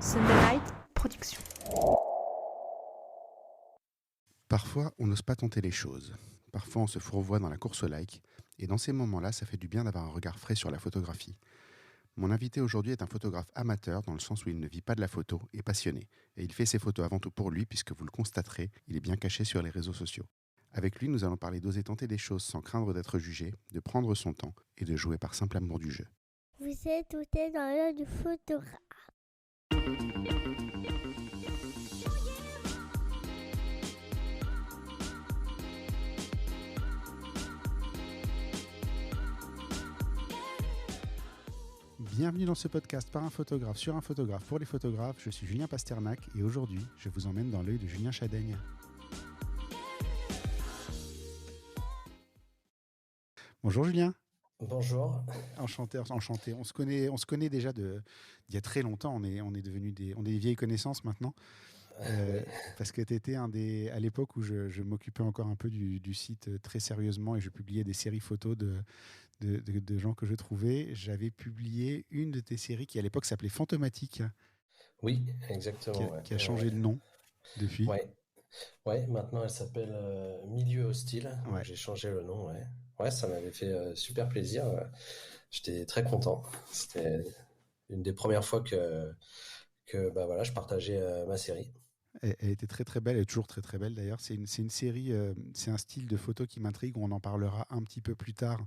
Sunderlight Productions. Parfois, on n'ose pas tenter les choses. Parfois, on se fourvoie dans la course au like. Et dans ces moments-là, ça fait du bien d'avoir un regard frais sur la photographie. Mon invité aujourd'hui est un photographe amateur dans le sens où il ne vit pas de la photo et passionné. Et il fait ses photos avant tout pour lui puisque vous le constaterez, il est bien caché sur les réseaux sociaux. Avec lui, nous allons parler d'oser tenter des choses sans craindre d'être jugé, de prendre son temps et de jouer par simple amour du jeu. Vous êtes tout dans l'œil du photographe. Bienvenue dans ce podcast par un photographe sur un photographe pour les photographes. Je suis Julien Pasternak et aujourd'hui, je vous emmène dans l'œil de Julien Chadaigne. Bonjour Julien. Bonjour. Enchanté. On se connaît déjà d'il y a très longtemps. On est devenus des vieilles connaissances maintenant. Parce que tu étais à l'époque où je m'occupais encore un peu du site très sérieusement et je publiais des séries photos de gens que je trouvais. J'avais publié une de tes séries qui à l'époque s'appelait Fantomatique. Oui, exactement. Qui a changé de nom depuis. Ouais, maintenant elle s'appelle Milieu Hostile. Ouais. Donc j'ai changé le nom, ouais. Ouais, ça m'avait fait super plaisir. J'étais très content. C'était une des premières fois que je partageais ma série. Elle était très très belle, elle est toujours très très belle d'ailleurs. C'est une série, c'est un style de photo qui m'intrigue. On en parlera un petit peu plus tard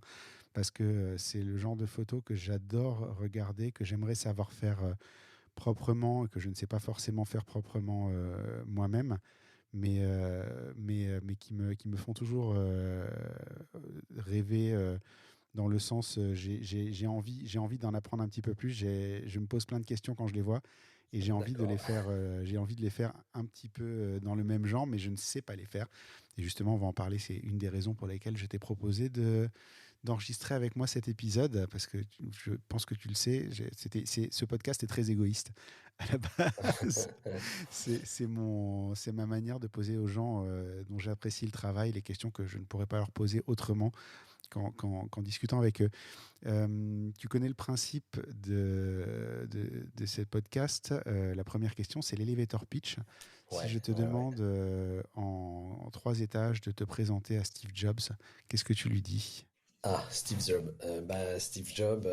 parce que c'est le genre de photo que j'adore regarder, que j'aimerais savoir faire proprement, que je ne sais pas forcément faire proprement moi-même, mais qui me font toujours rêver. Dans le sens, j'ai envie d'en apprendre un petit peu plus. Je me pose plein de questions quand je les vois et j'ai envie de les faire un petit peu dans le même genre, mais je ne sais pas les faire. Et justement, on va en parler. C'est une des raisons pour lesquelles je t'ai proposé d'enregistrer avec moi cet épisode, parce que je pense que tu le sais, ce podcast est très égoïste. À la base, c'est ma manière de poser aux gens dont j'apprécie le travail les questions que je ne pourrais pas leur poser autrement qu'en discutant avec eux. Tu connais le principe de ce podcast. La première question, c'est l'elevator pitch. Si je te demande en 3 étages de te présenter à Steve Jobs, qu'est-ce que tu lui dis ? Steve Jobs. Steve Jobs,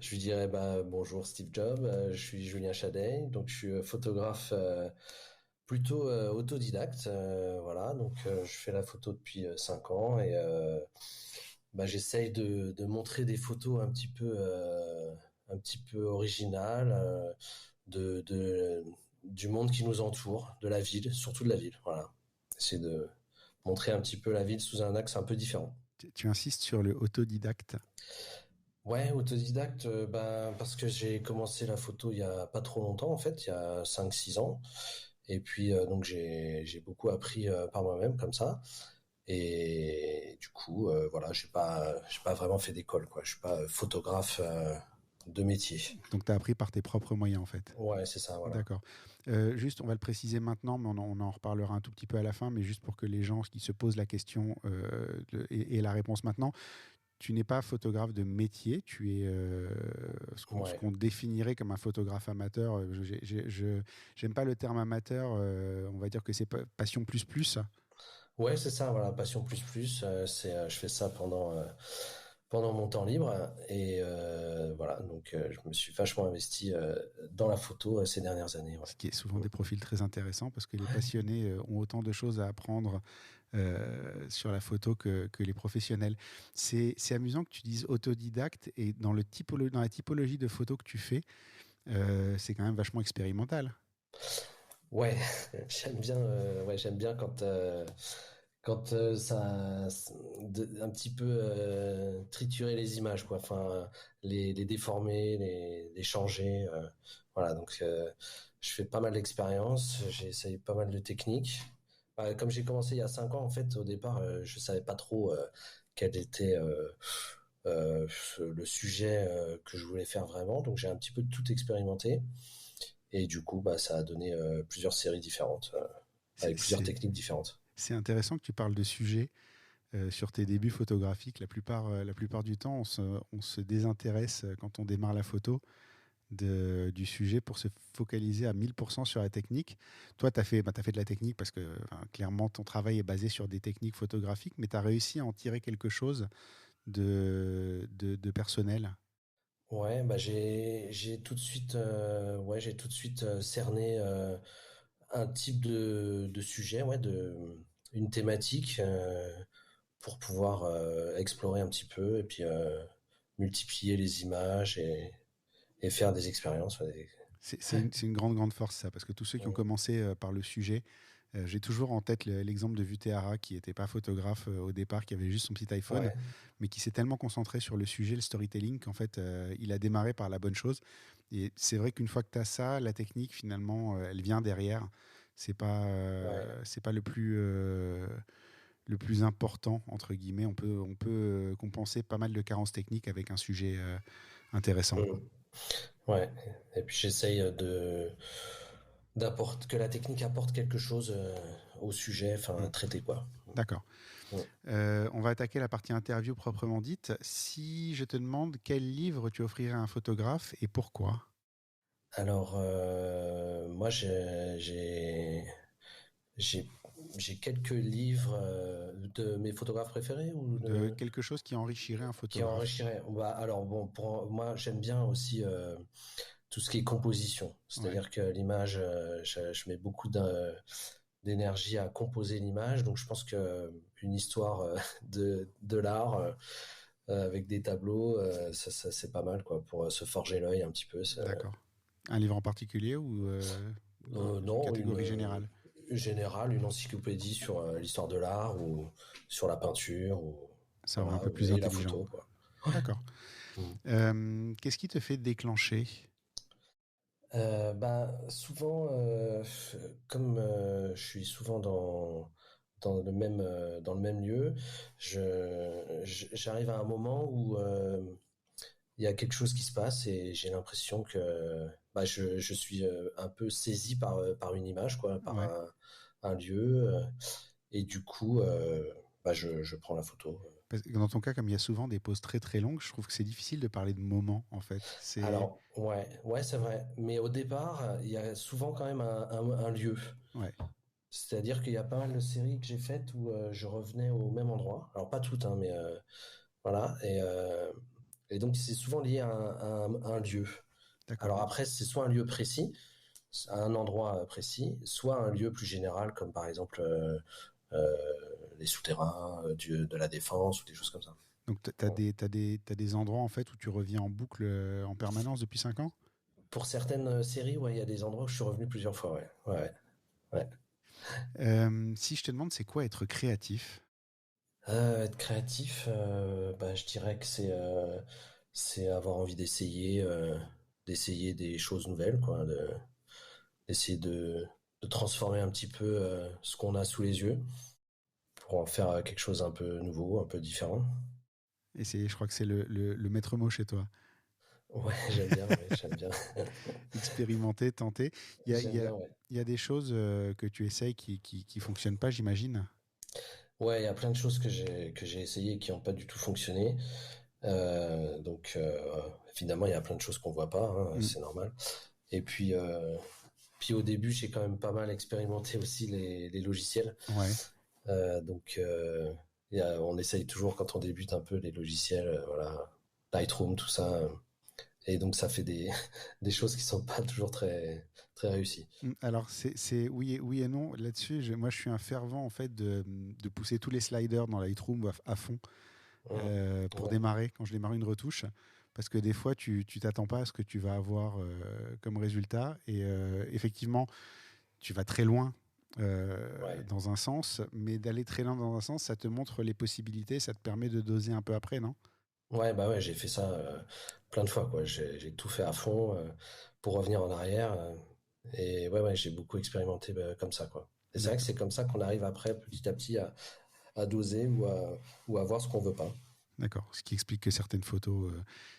je lui dirais bonjour Steve Jobs, je suis Julien Chadaigne, donc je suis photographe plutôt autodidacte. Voilà, donc je fais la photo depuis 5 ans et j'essaye de montrer des photos un petit peu originales du monde qui nous entoure, de la ville, surtout de la ville. Voilà, essayer de montrer un petit peu la ville sous un axe un peu différent. Tu insistes sur le autodidacte. Ouais, autodidacte, parce que j'ai commencé la photo il y a pas trop longtemps, en fait, il y a 5-6 ans. Et puis donc j'ai beaucoup appris par moi-même comme ça. Et du coup, voilà, j'ai pas vraiment fait d'école, quoi. Je suis pas photographe de métier. Donc, tu as appris par tes propres moyens, en fait. Ouais, c'est ça, voilà. D'accord. Juste, on va le préciser maintenant, mais on en reparlera un tout petit peu à la fin, mais juste pour que les gens qui se posent la question aient la réponse maintenant. Tu n'es pas photographe de métier, tu es ce qu'on définirait comme un photographe amateur. J'aime pas le terme amateur, on va dire que c'est passion plus plus. Ouais, c'est ça, voilà, passion plus plus. Je fais ça pendant mon temps libre et voilà, donc je me suis vachement investi dans la photo ces dernières années. Ouais. Ce qui est souvent des profils très intéressants parce que les passionnés ont autant de choses à apprendre sur la photo que les professionnels. C'est amusant que tu dises autodidacte et dans la typologie de photos que tu fais, c'est quand même vachement expérimental. Ouais, j'aime bien quand ça un petit peu triturer les images, quoi. Enfin, les déformer, les changer. Voilà, donc je fais pas mal d'expériences, j'ai essayé pas mal de techniques. Comme j'ai commencé il y a 5 ans, en fait, au départ, je savais pas trop quel était le sujet que je voulais faire vraiment, donc j'ai un petit peu tout expérimenté. Et du coup, ça a donné plusieurs séries différentes, avec plusieurs techniques différentes. C'est intéressant que tu parles de sujets sur tes débuts photographiques. La plupart du temps, on se désintéresse quand on démarre la photo du sujet pour se focaliser à 1000% sur la technique. Toi, tu as fait de la technique parce que clairement, ton travail est basé sur des techniques photographiques, mais tu as réussi à en tirer quelque chose de personnel. Ouais, bah j'ai tout de suite j'ai tout de suite cerné un type de sujet, une thématique pour pouvoir explorer un petit peu et puis multiplier les images et faire des expériences. C'est une grande, grande force, ça, parce que tous ceux qui ont commencé par le sujet, j'ai toujours en tête l'exemple de Vutéhara, qui n'était pas photographe au départ, qui avait juste son petit iPhone, Ouais. mais qui s'est tellement concentré sur le sujet, le storytelling, qu'en fait, il a démarré par la bonne chose. Et c'est vrai qu'une fois que tu as ça, la technique, finalement, elle vient derrière. Ouais. C'est pas le plus important, entre guillemets. On peut compenser pas mal de carences techniques avec un sujet intéressant. Mm. Ouais. Et puis j'essaye que la technique apporte quelque chose au sujet, enfin Mm. à traiter quoi. D'accord. Mm. On va attaquer la partie interview proprement dite. Si je te demande quel livre tu offrirais à un photographe et pourquoi? Alors moi j'ai j'ai quelques livres de mes photographes préférés ou De quelque chose qui enrichirait un qui photographe. enrichiraient. Bah, alors bon, pour moi j'aime bien aussi tout ce qui est composition. Ouais. C'est-à-dire que l'image, je mets beaucoup d'énergie à composer l'image. Donc je pense que une histoire de l'art avec des tableaux, c'est pas mal quoi pour se forger l'œil un petit peu. D'accord. Un livre en particulier ou une Non, catégorie générale? générale, une encyclopédie sur l'histoire de l'art ou sur la peinture ou Ça va un voilà peu plus et la intelligent. photo quoi. D'accord. Mm. Qu'est-ce qui te fait déclencher? Bah, souvent, comme je suis souvent dans le même lieu, j'arrive à un moment où il y a quelque chose qui se passe et j'ai l'impression que bah, je suis un peu saisi par une image, quoi, par Ouais. un lieu, et du coup, bah, je prends la photo. Parce que dans ton cas, comme il y a souvent des pauses très très longues, je trouve que c'est difficile de parler de moments en fait. C'est Alors, ouais, c'est vrai. Mais au départ, il y a souvent quand même un lieu. ouais, C'est-à-dire qu'il y a pas mal de séries que j'ai faites où je revenais au même endroit. Alors pas toutes, hein, mais voilà. Et donc c'est souvent lié à un lieu. d'accord. Alors après, c'est soit un lieu précis, à un endroit précis, soit un lieu plus général, comme par exemple euh, les souterrains de la Défense ou des choses comme ça. Donc t'as des endroits en fait où tu reviens en boucle en permanence depuis 5 ans? Pour certaines séries, ouais, il y a des endroits où je suis revenu plusieurs fois, ouais. Ouais, ouais. Si je te demande c'est quoi être créatif? Être créatif, bah, je dirais que c'est avoir envie d'essayer des choses nouvelles, quoi, d'essayer de transformer un petit peu ce qu'on a sous les yeux pour en faire quelque chose un peu nouveau, un peu différent. Et je crois que c'est le maître mot chez toi. Ouais, j'aime bien, ouais, j'aime bien. Expérimenter, tenter. Il y a, il J'aime y a- bien, ouais. il y a des choses que tu essayes qui fonctionnent pas, j'imagine. Ouais, il y a plein de choses que j'ai essayé qui n'ont pas du tout fonctionné. Donc, évidemment, il y a plein de choses qu'on voit pas, hein, Mm. c'est normal. Et puis au début, j'ai quand même pas mal expérimenté aussi les logiciels. Ouais. Donc, on essaye toujours quand on débute un peu les logiciels, voilà, Lightroom, tout ça. Et donc, ça fait des choses qui sont pas toujours très, très réussies. Alors, oui, oui et non. Là-dessus, moi, je suis un fervent en fait de pousser tous les sliders dans Lightroom à fond Hum, pour ouais, démarrer, quand je démarre une retouche. Parce que des fois, tu t'attends pas à ce que tu vas avoir comme résultat. Et effectivement, tu vas très loin ouais. dans un sens, mais d'aller très loin dans un sens, ça te montre les possibilités, ça te permet de doser un peu après, non? Ouais, bah ouais, j'ai fait ça plein de fois, quoi. J'ai tout fait à fond pour revenir en arrière. Et ouais, j'ai beaucoup expérimenté comme ça, quoi. Et c'est vrai que D'accord. c'est comme ça qu'on arrive après, petit à petit, à doser ou à voir ce qu'on veut pas. D'accord. Ce qui explique que certaines photos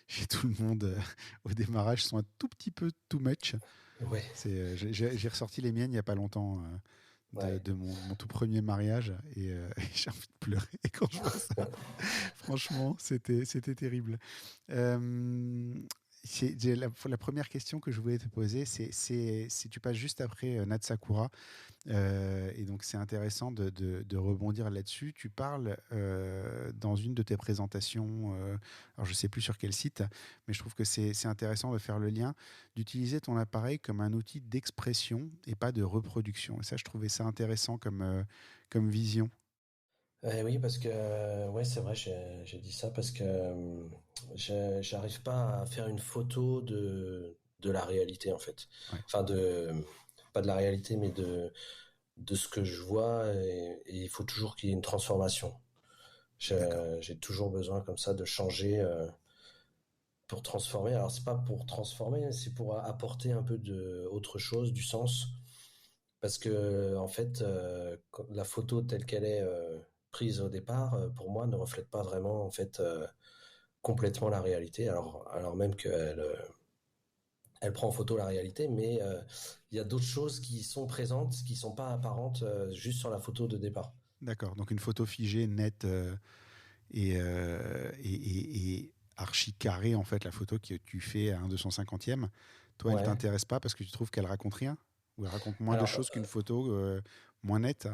chez tout le monde au démarrage sont un tout petit peu too much. Ouais, J'ai ressorti les miennes il n'y a pas longtemps ouais. de mon tout premier mariage et, et j'ai envie de pleurer quand je vois ça. Franchement, c'était terrible. Euh, La première question que je voulais te poser, si tu passes juste après Nat Sakura, et donc c'est intéressant de rebondir là-dessus. Tu parles dans une de tes présentations, alors je ne sais plus sur quel site, mais je trouve que c'est intéressant de faire le lien, d'utiliser ton appareil comme un outil d'expression et pas de reproduction. Et ça, je trouvais ça intéressant comme vision. Oui, parce que ouais, c'est vrai, j'ai dit ça parce que j'arrive pas à faire une photo de la réalité en fait. Ouais, Enfin de pas de la réalité, mais de ce que je vois et il faut toujours qu'il y ait une transformation. d'accord. J'ai toujours besoin comme ça de changer pour transformer. Alors c'est pas pour transformer, c'est pour apporter un peu de autre chose, du sens. Parce que en fait, la photo telle qu'elle est prise au départ, pour moi, ne reflète pas vraiment en fait complètement la réalité. Alors même qu'elle elle prend en photo la réalité, mais il y a d'autres choses qui sont présentes, qui sont pas apparentes juste sur la photo de départ. D'accord. Donc une photo figée, nette, et archi carrée, en fait, la photo que tu fais à 1/250e, toi, elle Ouais. t'intéresse pas parce que tu trouves qu'elle raconte rien? Ou elle raconte moins de Alors choses qu'une photo moins nette?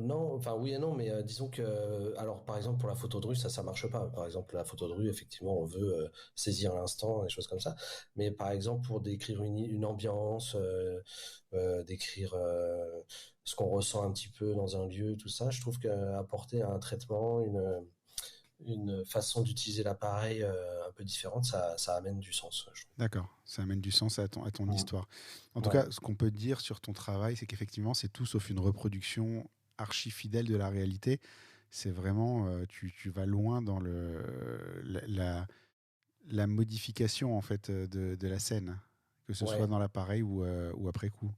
non, enfin oui et non, mais disons que, alors par exemple pour la photo de rue, ça marche pas. Par exemple la photo de rue, effectivement, on veut saisir l'instant, des choses comme ça. Mais par exemple pour décrire une ambiance, décrire ce qu'on ressent un petit peu dans un lieu, tout ça, je trouve qu'apporter un traitement, une façon d'utiliser l'appareil un peu différente, ça amène du sens, je D'accord, ça amène du sens à ton trouve. histoire. En tout Ouais. cas, ce qu'on peut dire sur ton travail, c'est qu'effectivement, c'est tout sauf une reproduction archi fidèle de la réalité. C'est vraiment, tu vas loin dans la modification en fait de la scène, que ce soit Ouais. dans l'appareil ou après coup.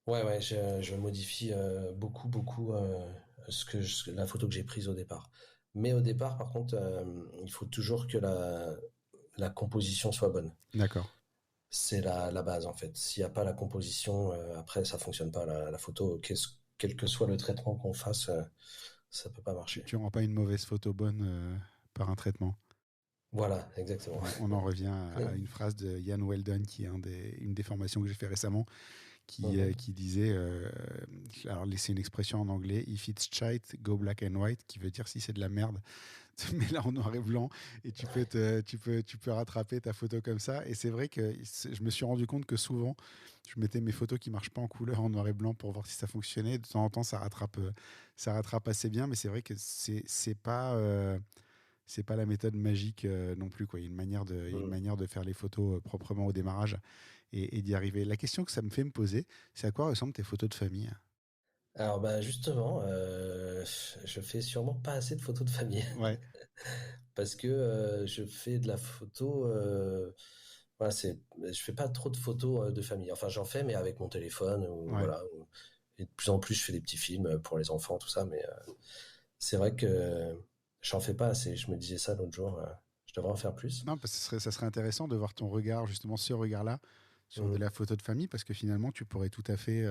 Ouais, je modifie beaucoup la photo que j'ai prise au départ. Mais au départ, par contre, il faut toujours que la composition soit bonne. D'accord. C'est la base, en fait. S'il n'y a pas la composition, après, ça fonctionne pas. La photo, quel que soit le traitement qu'on fasse, ça peut pas marcher. Tu rends pas une mauvaise photo bonne par un traitement. Voilà, exactement. On en revient à une phrase de Ian Weldon, qui est une des formations que j'ai fait récemment, Mhm. qui disait, alors c'est une expression en anglais, if it's shite, go black and white, qui veut dire si c'est de la merde, mets-la en noir et blanc et tu peux rattraper ta photo comme ça. Et c'est vrai que je me suis rendu compte que souvent, je mettais mes photos qui marchent pas en couleur en noir et blanc pour voir si ça fonctionnait. De temps en temps, ça rattrape assez bien, mais c'est vrai que c'est pas la méthode magique non plus, quoi. Il y a une Mhm. manière de faire les photos proprement au démarrage et d'y arriver. La question que ça me fait me poser, c'est à quoi ressemblent tes photos de famille? Alors, bah, justement, je fais sûrement pas assez de photos de famille. Ouais, Parce que je fais de la photo. Voilà, je fais pas trop de photos de famille. Enfin, j'en fais, mais avec mon téléphone. Ou, ouais. voilà. Et de plus en plus, je fais des petits films pour les enfants, tout ça. Mais c'est vrai que j'en fais pas assez. Je me disais ça l'autre jour. Je devrais en faire plus. Non, parce que ça serait intéressant de voir ton regard, justement, ce regard-là, sur de Mhm. la photo de famille, parce que finalement, tu pourrais tout à fait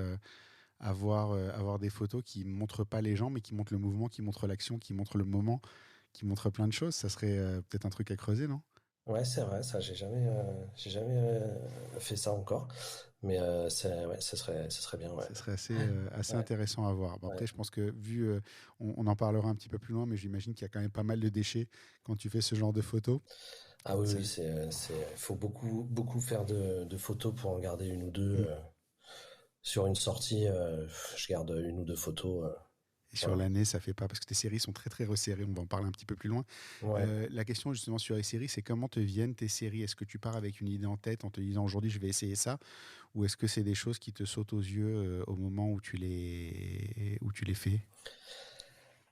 avoir des photos qui montrent pas les gens, mais qui montrent le mouvement, qui montrent l'action, qui montrent le moment, qui montrent plein de choses. Ça serait peut-être un truc à creuser, non? Ouais, c'est vrai. Ça, j'ai jamais fait ça encore. Mais ouais, ça serait bien. Ouais. Ça serait assez Ouais. intéressant à voir. Bon, Ouais. après, je pense que on en parlera un petit peu plus loin, mais j'imagine qu'il y a quand même pas mal de déchets quand tu fais ce genre de photos. Ah oui, Ça- oui, faut beaucoup faire de photos pour en garder une ou deux. Mm. Sur une sortie, je garde une ou deux photos. Et sur Voilà. l'année, ça fait pas, parce que tes séries sont très très resserrées. On va en parler un petit peu plus loin. Ouais. La question justement sur les séries, c'est comment te viennent tes séries? Est-ce que tu pars avec une idée en tête en te disant aujourd'hui je vais essayer ça, ou est-ce que c'est des choses qui te sautent aux yeux au moment où tu les fais?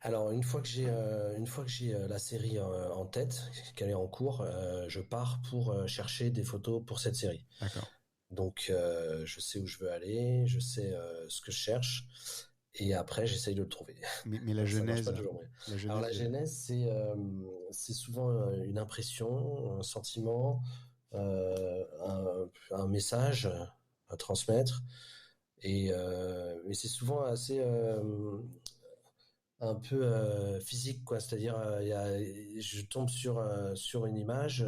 Alors une fois que j'ai la série en tête, qu'elle est en cours, je pars pour chercher des photos pour cette série. D'accord. Donc je sais où je veux aller, je sais ce que je cherche, et après j'essaye de le trouver. Mais Ça marche pas toujours bien. la Alors genèse la de la... genèse, c'est souvent une impression, un sentiment, un message à transmettre. Mais c'est souvent assez un peu physique, quoi. C'est-à-dire, je tombe sur une image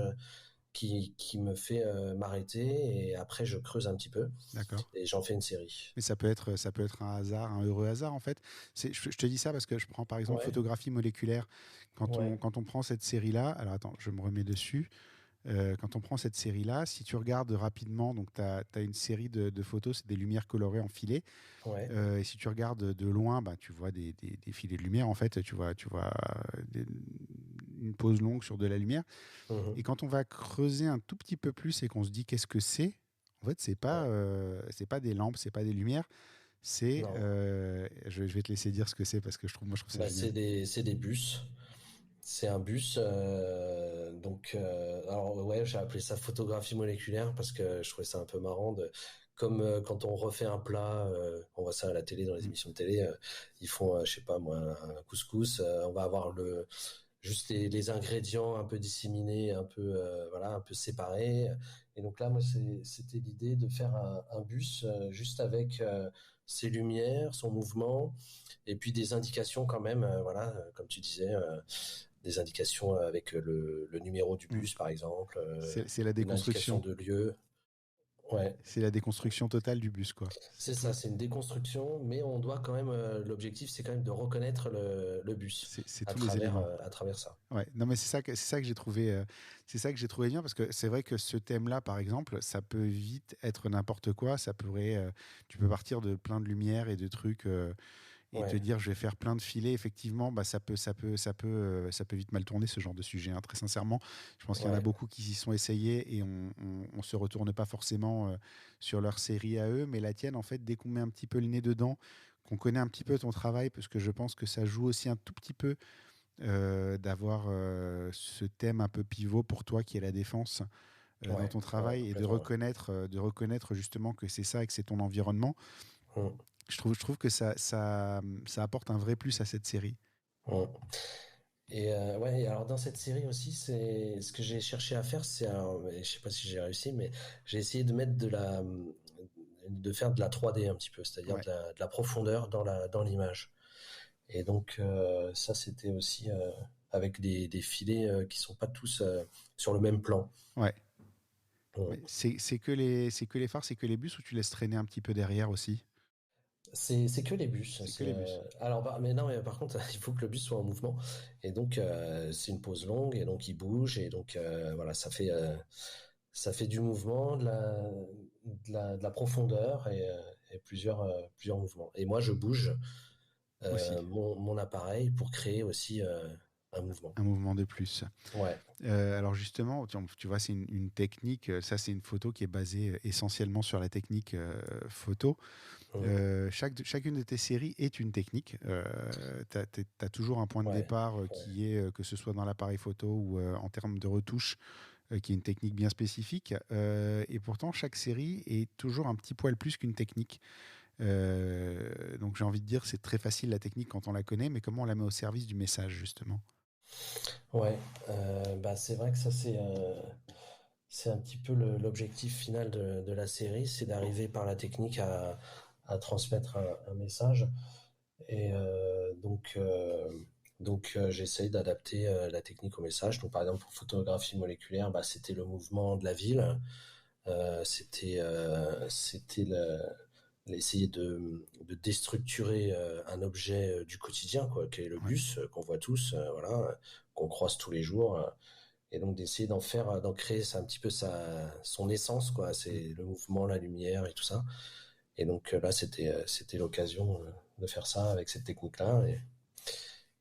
qui me fait m'arrêter et après je creuse un petit peu D'accord. et j'en fais une série. Mais ça peut être un hasard, un heureux hasard en fait. Je te dis ça parce que je prends par exemple Ouais, photographie moléculaire. ouais, Quand on prend cette série-là, alors attends, je me remets dessus. Quand on prend cette série-là, si tu regardes rapidement, donc tu as une série de photos, c'est des lumières colorées en filets. ouais. Et si tu regardes de loin, bah, tu vois des filets de lumière en fait. Tu vois des- une pause longue sur de la lumière. Et Mhm. quand on va creuser un tout petit peu plus et qu'on se dit qu'est-ce que c'est, en fait, Ouais. c'est pas des lampes, c'est pas des lumières. C'est, Non. je vais te laisser dire ce que c'est parce que moi, je trouve ça Bah, génial. c'est des bus. C'est un bus. Donc, alors ouais, j'ai appelé ça photographie moléculaire parce que je trouvais ça un peu marrant comme quand on refait un plat, on voit ça à la télé dans les Mm. émissions de télé, ils font, je sais pas moi, un couscous. On va avoir juste les ingrédients un peu disséminés, un peu voilà, un peu séparés. Et donc là, moi, c'était l'idée de faire un bus juste avec ses lumières, son mouvement, et puis des indications quand même, voilà, comme tu disais, des indications avec le numéro du Mm. bus, par exemple, C'est la une indication déconstruction. de lieu. Ouais, C'est la déconstruction totale du bus, quoi. C'est c'est ça, tout. c'est une déconstruction, mais on doit quand même, l'objectif, c'est quand même de reconnaître le bus C'est tous les éléments. à travers ça. Ouais, non mais c'est ça que j'ai trouvé c'est ça que j'ai trouvé bien parce que c'est vrai que ce thème-là par exemple, ça peut vite être n'importe quoi, ça pourrait tu peux partir de plein de lumières et de trucs et te Ouais, dire je vais faire plein de filets effectivement, bah ça peut vite mal tourner ce genre de sujet hein, très sincèrement. Je pense qu'il y en a ouais, beaucoup qui s'y sont essayés et on se retourne pas forcément sur leur série à eux, mais la tienne en fait dès qu'on met un petit peu le nez dedans, qu'on connaît un petit peu ton travail parce que je pense que ça joue aussi un tout petit peu d'avoir ce thème un peu pivot pour toi qui est la défense dans ouais, ton ouais, travail et complètement. de reconnaître justement que c'est ça et que c'est ton environnement. Mm, Je trouve que ça apporte un vrai plus à cette série. mm. Et ouais, et alors dans cette série aussi, c'est ce que j'ai cherché à faire, je sais pas si j'ai réussi, mais j'ai essayé de mettre de faire de la 3D un petit peu, c'est-à-dire Ouais, de la profondeur dans l'image. Et donc ça, c'était aussi avec des filets qui sont pas tous sur le même plan. ouais. Mm. Mais c'est que les phares, c'est que les bus ou tu laisses traîner un petit peu derrière aussi. C'est que les bus. C'est que les bus. Alors, mais non, mais par contre, il faut que le bus soit en mouvement. Et donc, c'est une pause longue, et donc il bouge, et donc voilà, ça fait du mouvement, de la profondeur et plusieurs mouvements. Et moi, je bouge Aussi. mon appareil pour créer aussi un mouvement. Un mouvement de plus. Ouais. Alors justement, tu vois, c'est une technique, ça c'est une photo qui est basée essentiellement sur la technique photo. Mm. Chacune de tes séries est une technique. Tu as toujours un point de Ouais. départ Ouais. qui est, que ce soit dans l'appareil photo ou en termes de retouche, qui est une technique bien spécifique. Et pourtant, chaque série est toujours un petit poil plus qu'une technique. Donc j'ai envie de dire, c'est très facile la technique quand on la connaît, mais comment on la met au service du message, justement. Ouais. Bah, c'est vrai que ça, c'est un petit peu l'objectif final de la série, c'est d'arriver par la technique à transmettre un message. Et j'essaye d'adapter la technique au message. Donc, par exemple, pour photographie moléculaire, bah, c'était le mouvement de la ville. C'était essayer de déstructurer un objet du quotidien, quoi, qui est le Ouais. bus qu'on voit tous, voilà, qu'on croise tous les jours. Et donc d'essayer d'en créer c'est un petit peu son essence, quoi. Mm. C'est le mouvement, la lumière et tout ça. Et donc là, c'était l'occasion de faire ça avec cette technique-là.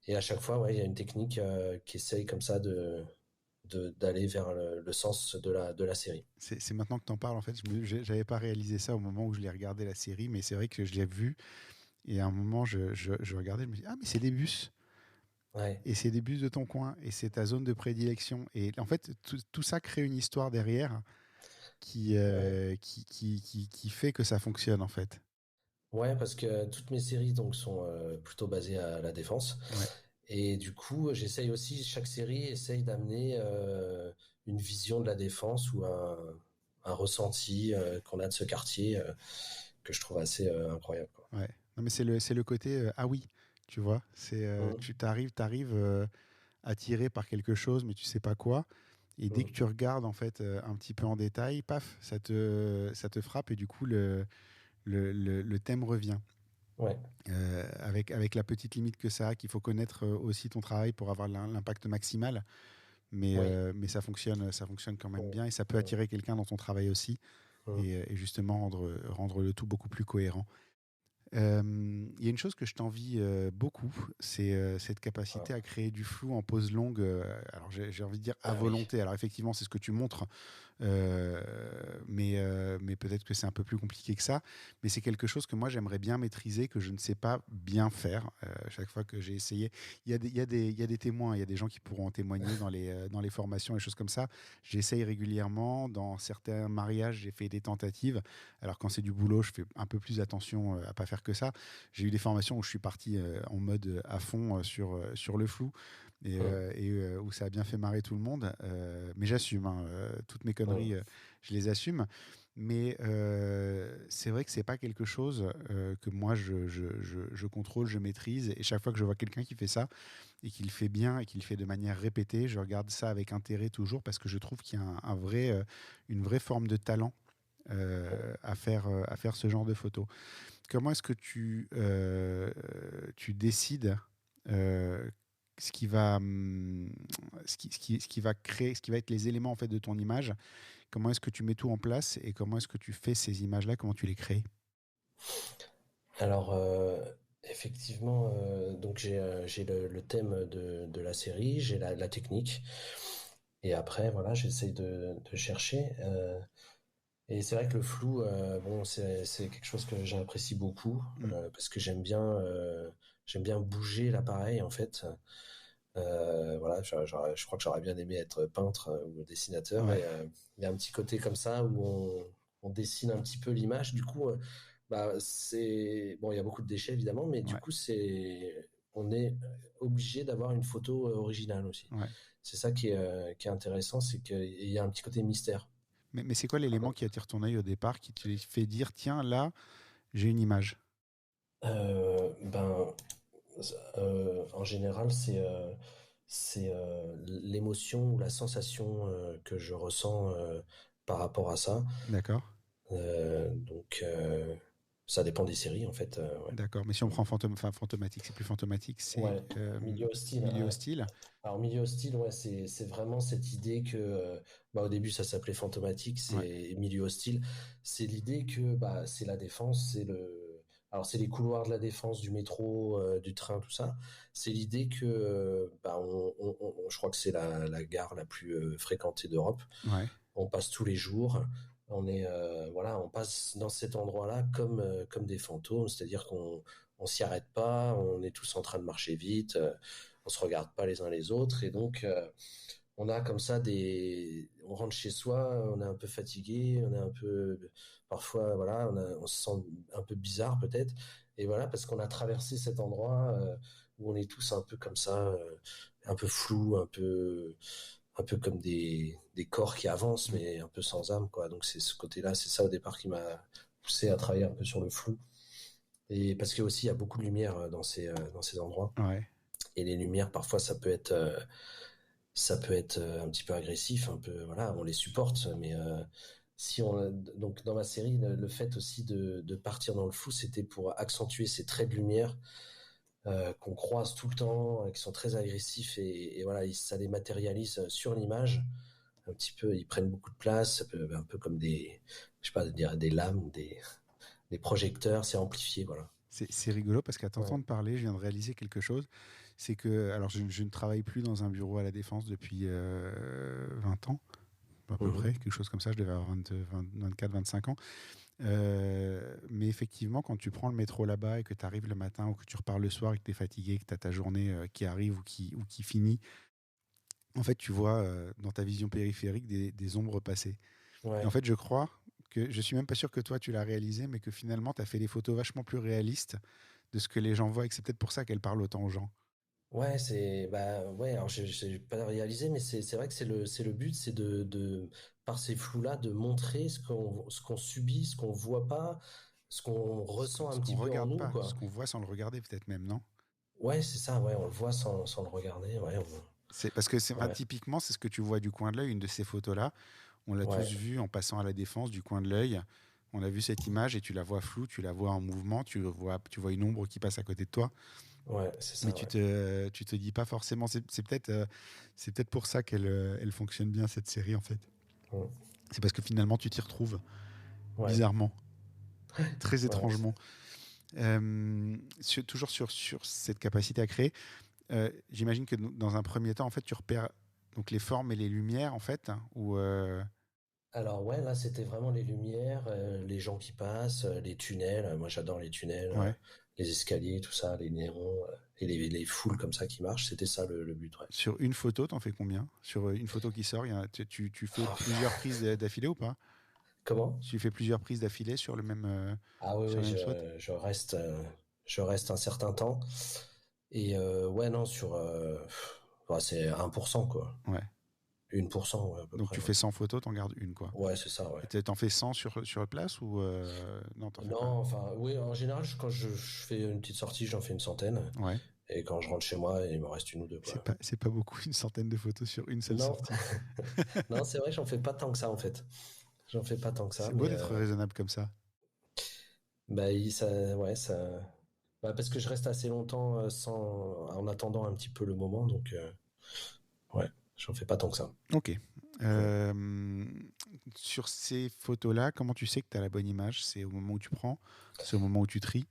Et à chaque fois, ouais, il y a une technique qui essaye comme ça d'aller vers le sens de la série. C'est maintenant que tu en parles, en fait, j'avais pas réalisé ça au moment où je l'ai regardé la série, mais c'est vrai que je l'ai vu. Et à un moment, je regardais, je me dis, ah, mais c'est des bus. Ouais, Et c'est des bus de ton coin. Et c'est ta zone de prédilection. Et en fait, tout ça crée une histoire derrière ouais. qui fait que ça fonctionne, en fait. Ouais, parce que toutes mes séries donc sont plutôt basées à la défense. Ouais. Et du coup, j'essaye aussi, chaque série essaye d'amener une vision de la défense ou un ressenti qu'on a de ce quartier que je trouve assez incroyable, quoi. Ouais. Non, mais c'est le côté, ah oui, tu vois. Mhm. Tu t'arrives attiré par quelque chose, mais tu sais pas quoi. Et dès que tu regardes en fait un petit peu en détail, paf, ça te frappe et du coup le thème revient. Ouais, Avec la petite limite que ça a, qu'il faut connaître aussi ton travail pour avoir l'impact maximal. oui. Mais ça fonctionne quand même Ouais, bien et ça peut ouais. attirer quelqu'un dans ton travail aussi Mm. et justement rendre le tout beaucoup plus cohérent. Il y a une chose que je t'envie beaucoup, c'est cette Ah, capacité à créer du flou en pause longue. Alors j'ai envie de dire à ah oui. volonté. Alors effectivement, c'est ce que tu montres, mais peut-être que c'est un peu plus compliqué que ça. Mais c'est quelque chose que moi j'aimerais bien maîtriser, que je ne sais pas bien faire. Chaque fois que j'ai essayé, il y a des témoins, il y a des gens qui pourront en témoigner dans les formations et choses comme ça. J'essaye régulièrement. Dans certains mariages, j'ai fait des tentatives. Alors quand c'est du boulot, je fais un peu plus attention à pas faire que ça. J'ai eu des formations où je suis parti en mode à fond sur le flou Mm. où ça a bien fait marrer tout le monde. Mais j'assume, hein, toutes mes conneries, Mm. je les assume. Mais c'est vrai que c'est pas quelque chose que moi je contrôle, je maîtrise. Et chaque fois que je vois quelqu'un qui fait ça et qui le fait bien et qui le fait de manière répétée, je regarde ça avec intérêt toujours parce que je trouve qu'il y a une vraie forme de talent à faire ce genre de photos. Comment est-ce que tu décides euh, ce qui va, ce qui va créer, ce qui va être les éléments en fait de ton image? Comment est-ce que tu mets tout en place et comment est-ce que tu fais ces images-là? Comment tu les crées? Alors, effectivement, donc j'ai le thème de la série, j'ai la technique, et après, voilà, j'essaye de chercher. Et c'est vrai que le flou, bon, c'est quelque chose que j'apprécie beaucoup, Mm. parce que j'aime bien bouger l'appareil, en fait. Voilà, je crois que j'aurais bien aimé être peintre ou dessinateur, Ouais, et il y a un petit côté comme ça où on dessine un petit peu l'image. Du coup, bah, c'est bon, il y a beaucoup de déchets évidemment, mais du ouais, coup, on est obligé d'avoir une photo originale aussi. ouais. C'est ça qui est intéressant, c'est qu'il y a un petit côté mystère. Mais c'est quoi l'élément qui attire ton œil au départ, qui te fait dire, tiens, là, j'ai une image? Ben, en général, c'est l'émotion ou la sensation que je ressens par rapport à ça. D'accord, Donc, ça dépend des séries, en fait. Ouais. d'accord. Mais si on prend enfin, fantomatique, c'est plus fantomatique, c'est Ouais, milieu hostile. milieu hostile. Alors, milieu hostile, ouais, c'est vraiment cette idée que, bah, au début, ça s'appelait fantomatique, Ouais, c'est milieu hostile. C'est l'idée que, bah, c'est la défense, alors c'est les couloirs de la défense du métro, du train, tout ça. C'est l'idée que, bah, je crois que c'est la gare la plus fréquentée d'Europe. ouais. On passe tous les jours. Voilà, on passe dans cet endroit-là comme des fantômes, c'est-à-dire on s'y arrête pas, on est tous en train de marcher vite, on se regarde pas les uns les autres, et donc on a comme ça on rentre chez soi, on est un peu fatigué, on est un peu, parfois voilà, on se sent un peu bizarre peut-être, et voilà parce qu'on a traversé cet endroit où on est tous un peu comme ça, un peu flou, un peu comme des corps qui avancent, Mm. mais un peu sans âme, quoi. Donc c'est ce côté-là, c'est ça au départ qui m'a poussé à travailler un peu sur le flou. Et parce qu'il y a aussi, il y a beaucoup de lumière dans ces endroits. Ouais. Et les lumières, parfois, ça peut être un petit peu agressif, un peu, voilà, on les supporte, mais si on, donc dans ma série, le fait aussi de partir dans le flou, c'était pour accentuer ces traits de lumière qu'on croise tout le temps, qui sont très agressifs et voilà, ça les matérialise sur l'image un petit peu, ils prennent beaucoup de place, un peu comme je sais pas, dire des lames, des projecteurs, c'est amplifié, voilà. C'est rigolo parce qu'à Ouais. t'entendre parler, je viens de réaliser quelque chose. C'est que, alors je ne travaille plus dans un bureau à la Défense depuis 20 ans, à peu Mhm. près, quelque chose comme ça. Je devais avoir 24, 25 ans. Mais effectivement, quand tu prends le métro là-bas et que tu arrives le matin ou que tu repars le soir et que tu es fatigué, que tu as ta journée qui arrive ou qui finit, en fait, tu vois dans ta vision périphérique des ombres passer. Et Ouais. en fait, je crois que je suis même pas sûr que toi tu l'as réalisé, mais que finalement tu as fait des photos vachement plus réalistes de ce que les gens voient et que c'est peut-être pour ça qu'elles parlent autant aux gens. Ouais, bah, ouais, alors j'ai pas réalisé, mais c'est vrai que c'est le but, c'est par ces flous-là, de montrer ce qu'on subit, ce qu'on voit pas, ce qu'on ressent un Ce qu'on petit peu en regarde nous, pas, ce quoi. qu'on voit sans le regarder peut-être même, non? Ouais, c'est ça, ouais, on le voit sans le regarder, ouais. C'est parce que Ouais, typiquement, c'est ce que tu vois du coin de l'œil, une de ces photos-là. On l'a tous ouais, vu en passant à la défense du coin de l'œil. On a vu cette image et tu la vois floue, tu la vois en mouvement, tu vois une ombre qui passe à côté de toi. ouais, c'est Mais ça, ouais. tu te dis pas forcément. C'est peut-être pour ça elle fonctionne bien cette série en fait. Mm. C'est parce que finalement tu t'y retrouves Ouais, bizarrement, très ouais. étrangement. Toujours sur cette capacité à créer. J'imagine que dans un premier temps, en fait, tu repères donc les formes et les lumières, en fait, hein, ou Alors ouais, là c'était vraiment les lumières, les gens qui passent, les tunnels. Moi j'adore les tunnels, ouais. les escaliers, tout ça, les néons et les foules comme ça qui marchent. C'était ça le but, ouais. Sur une photo, t'en fais combien? Sur une photo qui sort, tu fais Ah, plusieurs prises d'affilée ou pas? comment? Tu fais plusieurs prises d'affilée Ah oui, sur oui, le même shot? je reste un certain temps. Et ouais, non, ouais, c'est 1%, quoi. Ouais. 1%, ouais, à peu Donc près, tu ouais. fais 100 photos, t'en gardes une, quoi. Ouais, c'est ça, ouais. Et t'en fais 100 sur place ou non, t'en fais Non, pas? enfin, oui, en général, quand je fais une petite sortie, j'en fais une centaine. Ouais. Et quand je rentre chez moi, il me reste une ou deux, quoi. C'est pas beaucoup, une centaine de photos sur une seule Non, sortie. non, c'est vrai, j'en fais pas tant que ça, en fait. J'en fais pas tant que ça, C'est beau mais d'être raisonnable comme ça. bah, ouais, ça. Bah, parce que je reste assez longtemps en attendant un petit peu le moment, donc ouais, j'en fais pas tant que ça. Ok. Ouais. Euh, Sur ces photos-là, comment tu sais que tu as la bonne image? C'est au moment où tu prends? C'est au moment où tu tries?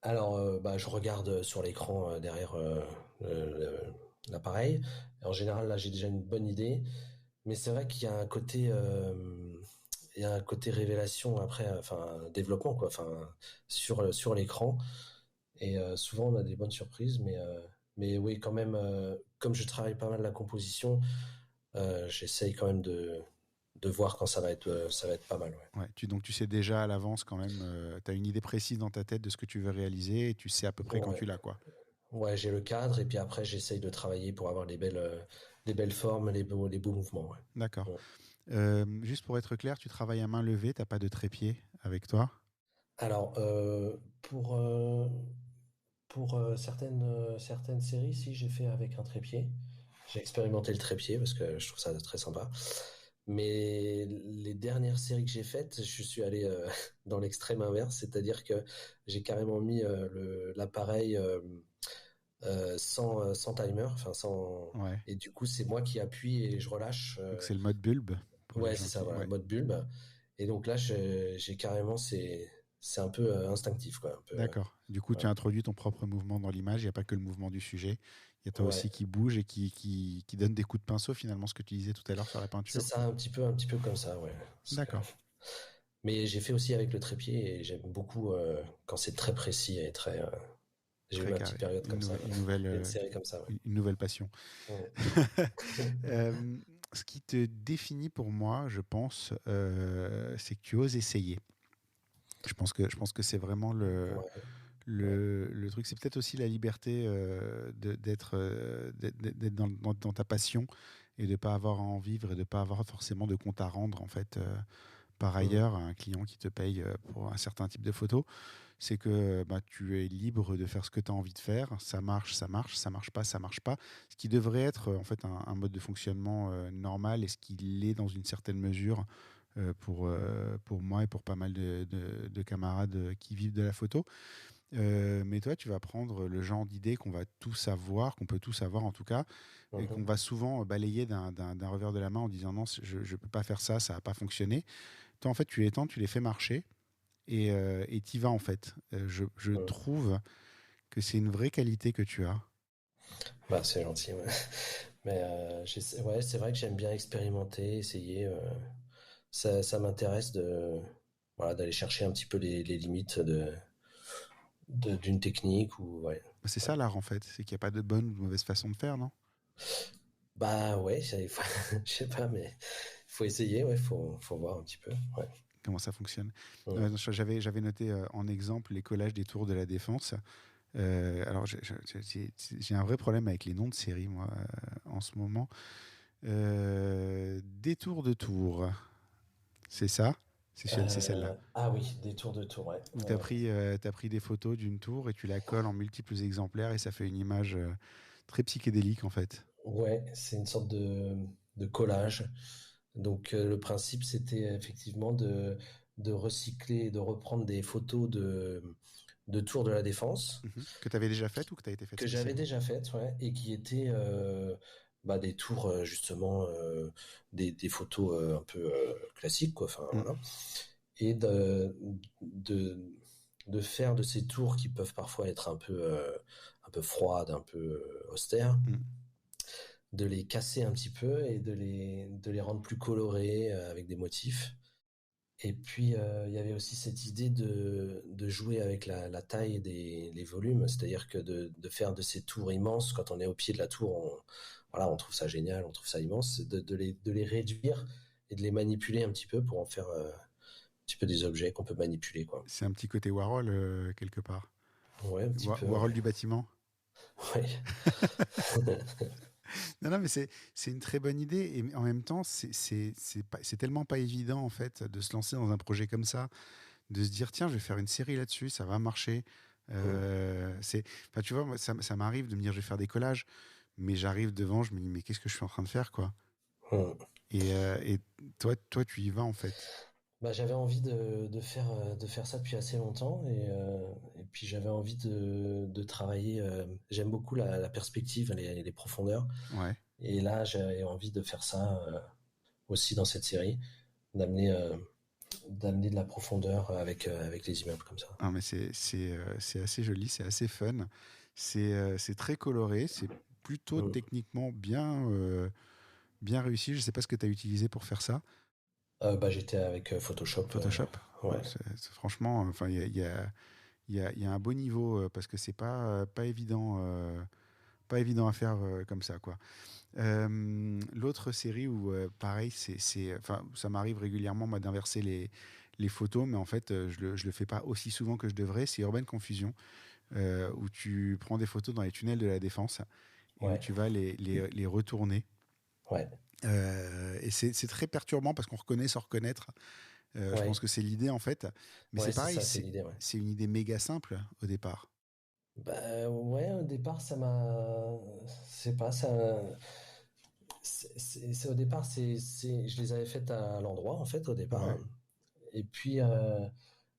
Alors, bah, je regarde sur l'écran derrière l'appareil. En général, là, j'ai déjà une bonne idée. Mais c'est vrai qu'il y a il y a un côté révélation après, enfin, développement, quoi, enfin, sur l'écran. Et souvent, on a des bonnes surprises. Mais oui, quand même, comme je travaille pas mal la composition, j'essaye quand même de voir quand ça va être pas mal, ouais. Ouais, donc tu sais déjà à l'avance quand même, tu as une idée précise dans ta tête de ce que tu veux réaliser et tu sais à peu près quand Ouais, tu l'as, quoi. ouais, j'ai le cadre et puis après j'essaye de travailler pour avoir les belles formes, les beaux mouvements. Ouais. D'accord. Ouais. Juste pour être clair, tu travailles à main levée, t'as pas de trépied avec toi? Alors pour certaines séries, si j'ai fait avec un trépied, j'ai expérimenté le trépied parce que je trouve ça très sympa. Mais les dernières séries que j'ai faites, je suis allé dans l'extrême inverse, c'est-à-dire que j'ai carrément mis l'appareil sans timer, enfin sans. Ouais. Et du coup, c'est moi qui appuie et je relâche. Donc c'est le mode bulbe pour les Ouais, gens c'est ça, qui. voilà, Ouais. mode bulbe. Et donc là, j'ai carrément, c'est un peu instinctif, quoi. Un peu, D'accord. Du coup, ouais. tu as introduit ton propre mouvement dans l'image. Il n'y a pas que le mouvement du sujet. Il y a toi Ouais. aussi qui bouge et qui donne des coups de pinceau, finalement, ce que tu disais tout à l'heure sur la C'est peinture. ça, un petit peu comme ça, ouais. D'accord. Mais j'ai fait aussi avec le trépied et j'aime beaucoup quand c'est très précis et très. J'ai eu Très ma petite carré. période comme ça, une série comme ça, ouais. Une nouvelle passion. Ouais. Euh, Ce qui te définit pour moi, je pense, c'est que tu oses essayer. Je pense que c'est vraiment Ouais, ouais, le truc. C'est peut-être aussi la liberté d'être dans ta passion et de ne pas avoir à en vivre et de ne pas avoir forcément de compte à rendre, en fait, par mm, ailleurs, à un client qui te paye pour un certain type de photo. C'est que bah, tu es libre de faire ce que tu as envie de faire. Ça marche, ça marche, ça marche pas, ça marche pas. Ce qui devrait être en fait un mode de fonctionnement normal et ce qu'il est dans une certaine mesure pour moi et pour pas mal de camarades qui vivent de la photo. Mais toi, tu vas prendre le genre d'idée qu'on va tous avoir, qu'on peut tous avoir en tout cas, et qu'on mhm. va souvent balayer d'un revers de la main en disant non, je ne peux pas faire ça, ça va pas fonctionner. Toi, en fait, tu les tentes, tu les fais marcher et t'y vas en fait. Je Mm. trouve que c'est une vraie qualité que tu as. Bah, c'est gentil, ouais. Mais ouais, c'est vrai que j'aime bien expérimenter, essayer. Ça m'intéresse voilà, d'aller chercher un petit peu les limites d'une technique ou ouais. C'est Ouais. ça l'art en fait, c'est qu'il n'y a pas de bonne ou de mauvaise façon de faire, non? Bah ouais, je sais pas, mais il faut essayer, ouais, faut voir un petit peu. Ouais. Comment ça fonctionne? Mm. J'avais noté en exemple les collages des tours de la Défense. Alors j'ai un vrai problème avec les noms de séries, moi, en ce moment. Détour de Tours, c'est ça? C'est celle-là. Ah oui, des tours de tour, ouais. Où Ouais, ouais. t'as pris des photos d'une tour et tu la colles en multiples exemplaires et ça fait une image très psychédélique en fait. Ouais, c'est une sorte de collage. Donc le principe, c'était effectivement de recycler et de reprendre des photos de Tour de la Défense Mhm. Que tu avais déjà faites ou que tu as été faites que j'avais spécialement? déjà faites, ouais, et qui étaient des tours justement, des photos un peu classiques, quoi. Enfin Mm. voilà, et de de faire de ces tours qui peuvent parfois être un peu froides, un peu austères, Mm. de les casser un petit peu et de les rendre plus colorés avec des motifs. Et puis, il y avait aussi cette idée de jouer avec la taille les volumes, c'est-à-dire que de faire de ces tours immenses, quand on est au pied de la tour, voilà, on trouve ça génial, on trouve ça immense, de les réduire et de les manipuler un petit peu pour en faire un petit peu des objets qu'on peut manipuler, quoi. C'est un petit côté Warhol quelque part. Ouais, un petit peu, Warhol ouais. du bâtiment. Ouais. Non, non, mais c'est une très bonne idée. Et en même temps, c'est tellement pas évident, en fait, de se lancer dans un projet comme ça, de se dire, tiens, je vais faire une série là-dessus, ça va marcher. Mm. Enfin, tu vois, moi, ça m'arrive de me dire, je vais faire des collages, mais j'arrive devant, je me dis, mais qu'est-ce que je suis en train de faire, quoi? Mm. Et toi, tu y vas, en fait. Bah, j'avais envie de faire ça depuis assez longtemps et puis j'avais envie de travailler. J'aime beaucoup la perspective, les profondeurs. Ouais. Et là, j'avais envie de faire ça aussi dans cette série, d'amener d'amener de la profondeur avec les immeubles comme ça. Ah, mais c'est assez joli, c'est assez fun. C'est très coloré, c'est plutôt Mm. techniquement bien réussi. Je sais pas ce que tu as utilisé pour faire ça. J'étais avec Photoshop. Photoshop. Ouais, Ouais. franchement, enfin, il y a un beau niveau parce que c'est pas évident à faire comme ça, quoi. L'autre série où, pareil, enfin, ça m'arrive régulièrement, moi, d'inverser les photos, mais en fait, je le fais pas aussi souvent que je devrais. C'est Urban Confusion, où tu prends des photos dans les tunnels de la Défense et où Ouais. tu vas les retourner. Ouais. Et c'est très perturbant parce qu'on reconnaît sans reconnaître. Je pense Ouais. que c'est l'idée en fait. Mais c'est Ouais, c'est pareil, ça, c'est l'idée, ouais. c'est une idée méga simple au départ. Bah ouais, au départ, ça m'a. C'est pas ça. Au départ, je les avais faites à l'endroit, en fait, au départ. Ouais, Et puis,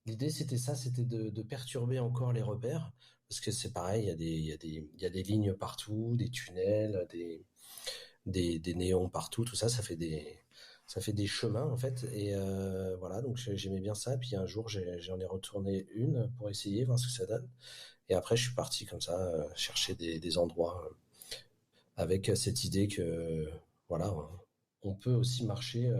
l'idée, c'était ça, c'était de perturber encore les repères. Parce que c'est pareil, il y a des lignes partout, des tunnels, des néons partout, tout ça, ça fait des chemins, en fait. Et voilà, donc j'aimais bien ça. Puis un jour, j'en ai retourné une pour essayer, voir ce que ça donne. Et après, je suis parti comme ça, chercher des endroits avec cette idée que, voilà, on peut aussi marcher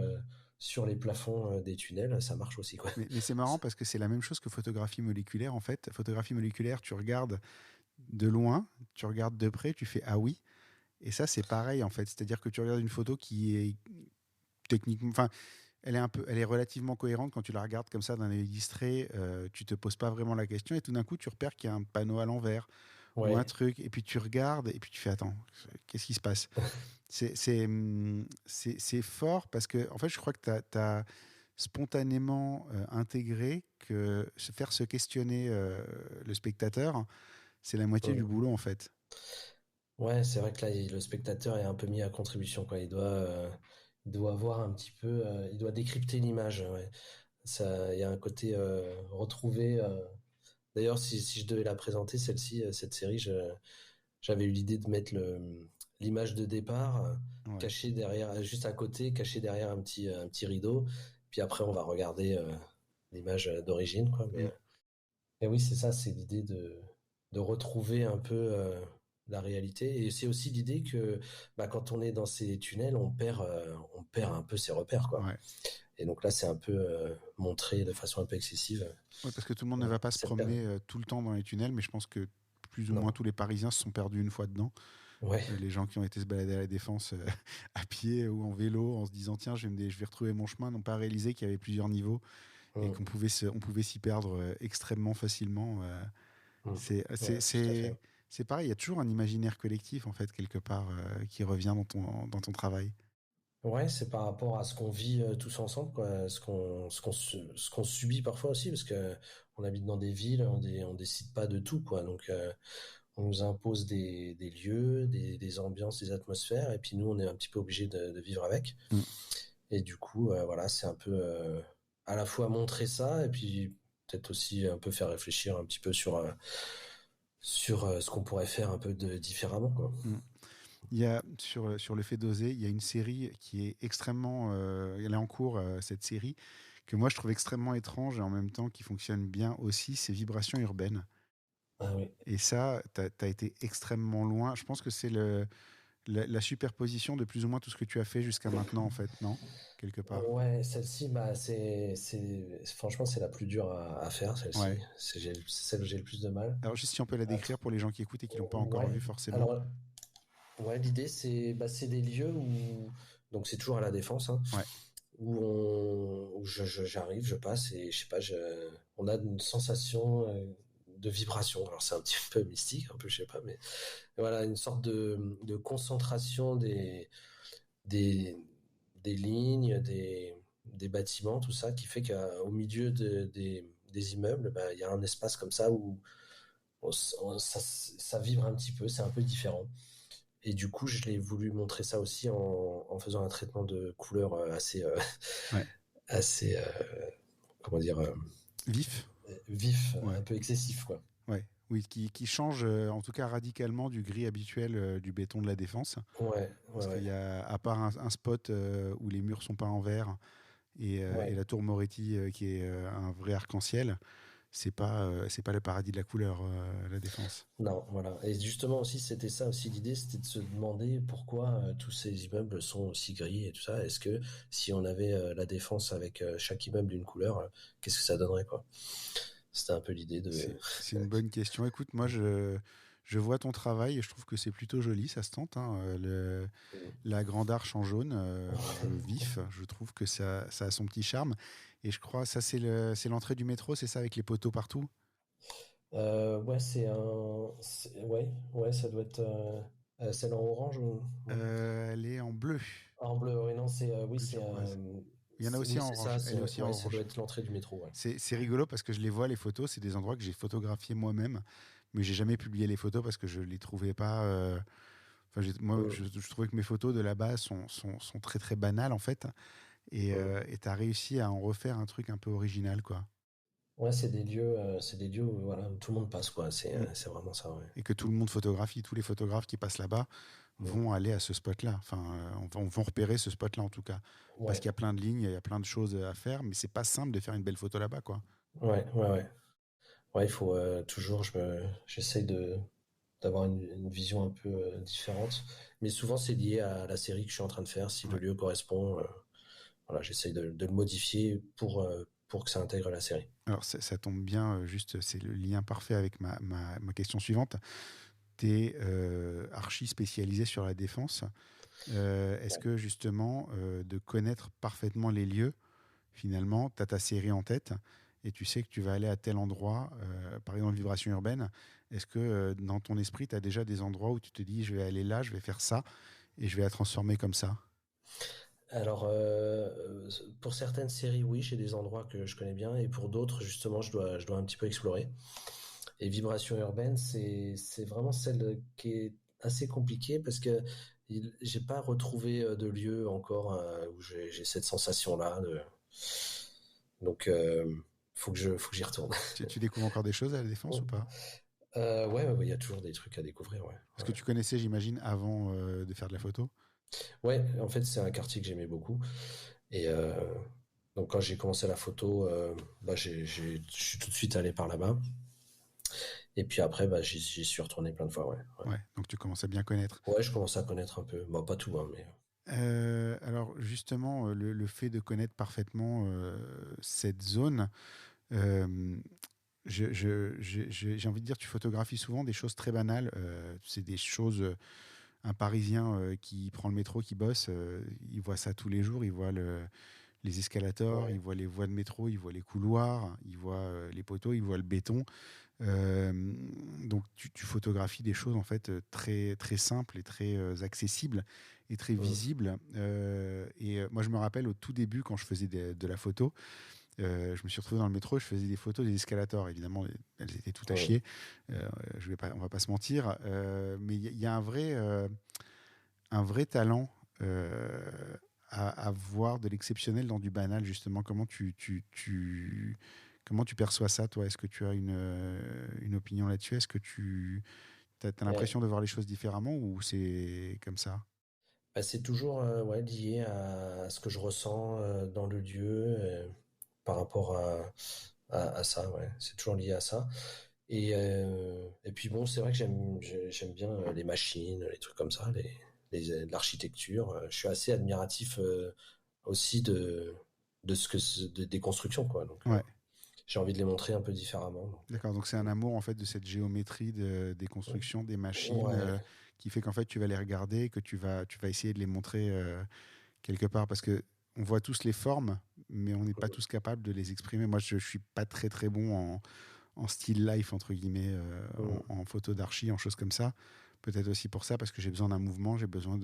sur les plafonds des tunnels, ça marche aussi, quoi. mais c'est marrant parce que c'est la même chose que photographie moléculaire en fait. Photographie moléculaire, tu regardes de loin, tu regardes de près, tu fais ah oui. Et ça, c'est pareil en fait. C'est-à-dire que tu regardes une photo qui est techniquement, enfin, elle est relativement cohérente quand tu la regardes comme ça d'un œil distrait. Tu te poses pas vraiment la question et tout d'un coup, tu repères qu'il y a un panneau à l'envers ou un Ouais, truc. Et puis tu regardes et puis tu fais attends, qu'est-ce qui se passe? C'est fort parce que en fait, je crois que tu as spontanément intégré que faire se questionner le spectateur, c'est la moitié du mm. boulot en fait. Ouais, c'est vrai que là, le spectateur est un peu mis à contribution, quoi. Il doit voir un petit peu, il doit décrypter l'image, ouais. Ça, il y a un côté retrouvé. D'ailleurs, si je devais la présenter, celle-ci, cette série, j'avais eu l'idée de mettre l'image de départ Ouais. cachée derrière, juste à côté, cachée derrière un petit rideau. Puis après, on va regarder l'image d'origine, quoi. Mm. Mais oui, c'est ça, c'est l'idée de retrouver un peu la réalité. Et c'est aussi l'idée que quand on est dans ces tunnels, on perd un peu ses repères, quoi. Ouais. Et donc là, c'est un peu montré de façon un peu excessive. Ouais, parce que tout le monde ne va pas se Cette perte. promener tout le temps dans les tunnels, mais je pense que plus ou moins Non. tous les Parisiens se sont perdus une fois dedans. Ouais. Les gens qui ont été se balader à la Défense à pied ou en vélo en se disant tiens, je vais retrouver mon chemin, n'ont pas réalisé qu'il y avait plusieurs niveaux et Mm, on pouvait s'y perdre extrêmement facilement. mm. C'est Ouais, tout à fait. c'est pareil, il y a toujours un imaginaire collectif en fait quelque part qui revient dans ton travail. Ouais, c'est par rapport à ce qu'on vit tous ensemble, quoi, ce qu'on subit parfois aussi, parce que on habite dans des villes, on décide pas de tout, quoi. Donc On nous impose des lieux, des ambiances, des atmosphères, et puis nous, on est un petit peu obligé de vivre avec. Mm. Et du coup, voilà, c'est un peu à la fois montrer ça, et puis peut-être aussi un peu faire réfléchir un petit peu sur ce qu'on pourrait faire un peu différemment, quoi. Mm. Il y a, sur le fait d'oser, il y a une série qui est extrêmement. Elle est en cours, cette série, que moi je trouve extrêmement étrange et en même temps qui fonctionne bien aussi, c'est Vibrations urbaines. Ah oui. Et ça, tu as été extrêmement loin. Je pense que c'est la superposition de plus ou moins tout ce que tu as fait jusqu'à maintenant, en fait, non? Quelque part. Ouais, celle-ci, bah, franchement, c'est la plus dure à faire, Ouais. celle-ci. C'est celle où j'ai le plus de mal. Alors, juste si on peut la Ah, décrire pour les gens qui écoutent et qui l'ont pas encore ouais. vu forcément. Alors, ouais, l'idée, c'est des lieux où, donc c'est toujours à la Défense, hein, Ouais. où j'arrive, je passe et je sais pas, on a une sensation de vibration. Alors c'est un petit peu mystique, un peu, je sais pas, mais voilà, une sorte de concentration des, des lignes, des bâtiments, tout ça, qui fait qu'au milieu des immeubles, bah, il y a un espace comme ça où ça vibre un petit peu, c'est un peu différent. Et du coup, je l'ai voulu montrer ça aussi en faisant un traitement de couleur Ouais. assez comment dire, Vif. vif, Ouais. un peu excessif, quoi. Ouais. Oui, qui change en tout cas radicalement du gris habituel du béton de la Défense. Ouais, ouais, Parce qu'il ouais, y a, à part un spot où les murs sont peints en vert et ouais. la tour Moretti qui est un vrai arc-en-ciel, c'est pas le paradis de la couleur, la Défense. Non, voilà. Et justement aussi, c'était ça aussi l'idée, c'était de se demander pourquoi tous ces immeubles sont aussi gris et tout ça. Est-ce que si on avait la Défense avec chaque immeuble d'une couleur, qu'est-ce que ça donnerait, quoi? C'était un peu l'idée de. C'est une bonne question. Écoute, moi, je vois ton travail et je trouve que c'est plutôt joli, ça se tente, hein. La grande arche en jaune, vif, je trouve que ça a son petit charme. Et je crois, ça, c'est l'entrée du métro, c'est ça, avec les poteaux partout? Ouais, ouais, ouais, ça doit être celle en orange ou non? Elle est en bleu. Ah, en bleu, ouais, non, oui, Bleu turquoise. Il y en a aussi oui, en c'est ça, orange. Elle est aussi en ouais, ça doit orange. être l'entrée du métro, ouais. C'est rigolo parce que je les vois, les photos. C'est des endroits que j'ai photographiés moi-même. Mais j'ai jamais publié les photos parce que je les trouvais pas. Enfin, moi, Mm. je trouvais que mes photos de là-bas sont très très banales en fait. Et Mm. tu as réussi à en refaire un truc un peu original, quoi. Ouais, c'est des lieux où, voilà, où tout le monde passe, quoi. Mm. C'est vraiment ça, ouais. Et que tout le monde photographie. Tous les photographes qui passent là-bas Mm. vont aller à ce spot-là. Enfin, vont repérer ce spot-là en tout cas. Parce Ouais, qu'il y a plein de lignes, il y a plein de choses à faire, mais c'est pas simple de faire une belle photo là-bas, quoi. ouais, ouais, ouais. Ouais, il faut toujours, j'essaye d'avoir une vision un peu différente. Mais souvent, c'est lié à la série que je suis en train de faire. Si le Ouais. lieu correspond, voilà, j'essaye de le modifier pour que ça intègre la série. Alors ça tombe bien, juste, c'est le lien parfait avec ma question suivante. Tu es archi spécialisé sur la défense. Est-ce Ouais. que justement, de connaître parfaitement les lieux, finalement, tu as ta série en tête et tu sais que tu vas aller à tel endroit, par exemple Vibration urbaine, est-ce que dans ton esprit, tu as déjà des endroits où tu te dis, je vais aller là, je vais faire ça et je vais la transformer comme ça? Alors, pour certaines séries, oui, j'ai des endroits que je connais bien, et pour d'autres, justement, je dois un petit peu explorer. Et Vibration urbaine, c'est vraiment celle qui est assez compliquée parce que j'ai pas retrouvé de lieu encore où j'ai cette sensation-là. Donc, faut que j'y retourne. Tu découvres encore des choses à la défense ou pas? Ouais, ouais, ouais, il y a toujours des trucs à découvrir, ouais. Parce que Ouais, tu connaissais, j'imagine, avant de faire de la photo. ouais, en fait, c'est un quartier que j'aimais beaucoup. Et donc, quand j'ai commencé la photo, bah, je suis tout de suite allé par là-bas. Et puis après, bah, j'y suis retourné plein de fois, ouais. Ouais, Ouais, donc tu commences à bien connaître. ouais, je commence à connaître un peu. Bon, pas tout, hein, mais. Alors justement, le fait de connaître parfaitement cette zone, euh, j'ai envie de dire, tu photographies souvent des choses très banales. C'est des choses, un Parisien qui prend le métro, qui bosse, il voit ça tous les jours, il voit les escalators, il Ouais. voit les voies de métro, il voit les couloirs, il voit les poteaux, il voit le béton. Euh, donc tu photographies des choses en fait très très simples et très accessibles et très Mm. visibles. Moi je me rappelle au tout début quand je faisais de la photo, Je me suis retrouvé dans le métro, je faisais des photos des escalators. Évidemment, elles étaient toutes à Ouais. chier. On va pas se mentir. Mais il y a un vrai talent euh, à voir de l'exceptionnel dans du banal, justement. Comment tu perçois ça, toi? Est-ce que tu as une opinion là-dessus? Est-ce que tu as Ouais. l'impression de voir les choses différemment ou c'est comme ça? Bah, c'est toujours ouais, lié à ce que je ressens dans le lieu par rapport à ça. Ouais. C'est toujours lié à ça. Et puis bon, c'est vrai que j'aime bien les machines, les trucs comme ça, l'architecture. Je suis assez admiratif aussi de des constructions, quoi. Donc, Ouais, j'ai envie de les montrer un peu différemment. Donc, d'accord. Donc c'est un amour en fait de cette géométrie des constructions, des machines, ouais, qui fait qu'en fait tu vas les regarder, que tu vas essayer de les montrer quelque part parce que on voit tous les formes, mais on n'est pas tous capables de les exprimer. Moi, je suis pas très très bon en still life entre guillemets, en photo d'archi, en choses comme ça. Peut-être aussi pour ça parce que j'ai besoin d'un mouvement, j'ai besoin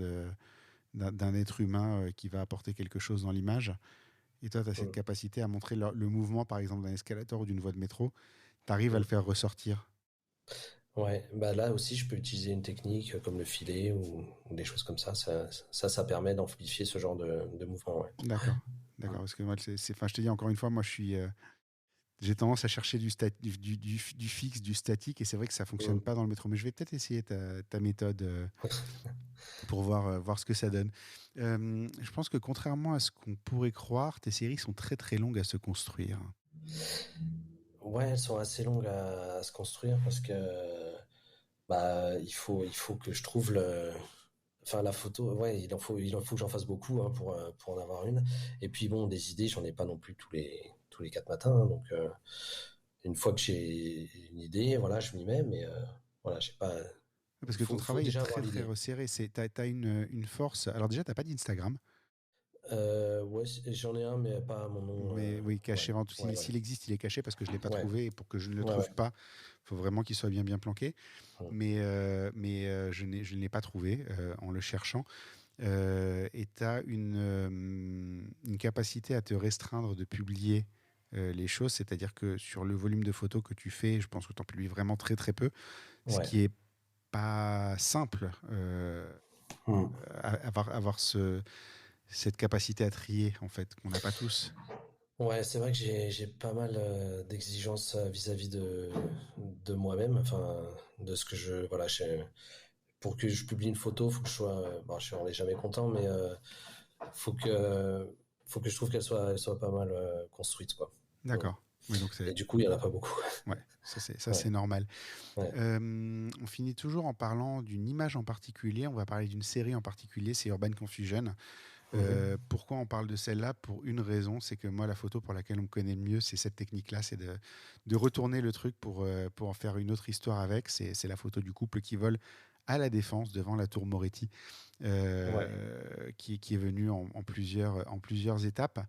d'un être humain qui va apporter quelque chose dans l'image. Et toi, tu as cette capacité à montrer le mouvement, par exemple, d'un escalator ou d'une voie de métro. Tu arrives à le faire ressortir. ouais, bah là aussi, je peux utiliser une technique comme le filet ou des choses comme ça. Ça permet d'amplifier ce genre de mouvement. Ouais. D'accord. D'accord. Parce que moi, enfin, je te dis encore une fois, moi, j'ai tendance à chercher du fixe, du statique, et c'est vrai que ça fonctionne Mm. pas dans le métro. Mais je vais peut-être essayer ta méthode pour voir ce que ça donne. Je pense que contrairement à ce qu'on pourrait croire, tes séries sont très très longues à se construire. Ouais, elles sont assez longues à se construire parce que bah il faut que je trouve enfin la photo. Ouais, il en faut que j'en fasse beaucoup hein, pour en avoir une. Et puis bon, des idées, j'en ai pas non plus tous les 4 matins. Hein, donc une fois que j'ai une idée, voilà, je m'y mets. Mais voilà, j'ai pas. Parce que ton Faut travail est déjà avoir très très l'idée. resserré. T'as une force. Alors déjà, t'as pas d'Instagram, Ouais, j'en ai un, mais pas à mon nom. mais oui, Ouais, caché. ouais, ouais, S'il existe, il est caché parce que je l'ai pas ouais, trouvé. Et pour que je ne le ouais, ouais. trouve pas, faut vraiment qu'il soit bien bien planqué. Je ne l'ai pas trouvé en le cherchant. Et tu as une capacité à te restreindre de publier les choses, c'est-à-dire que sur le volume de photos que tu fais, je pense que tu en publies vraiment très très peu, ce Ouais. qui est pas simple, Mm. avoir cette capacité à trier, en fait, qu'on n'a pas tous. Ouais, c'est vrai que j'ai pas mal d'exigences vis-à-vis de moi-même, enfin de ce que je voilà, pour que je publie une photo, faut que je sois bon, je n'en ai jamais content mais faut que faut que je trouve elle soit pas mal construite quoi. Mm. D'accord. Oui, donc Et c'est du coup, il y en a pas beaucoup. ouais, ça Ouais. c'est normal. Ouais. On finit toujours en parlant d'une image en particulier. On va parler d'une série en particulier, c'est Urban Confusion. Mhm. Pourquoi on parle de celle-là? Pour une raison, c'est que moi, la photo pour laquelle on me connaît le mieux, c'est cette technique-là, c'est de retourner le truc pour en faire une autre histoire avec. C'est la photo du couple qui vole à la Défense devant la tour Moretti, Ouais. qui est venue en plusieurs étapes.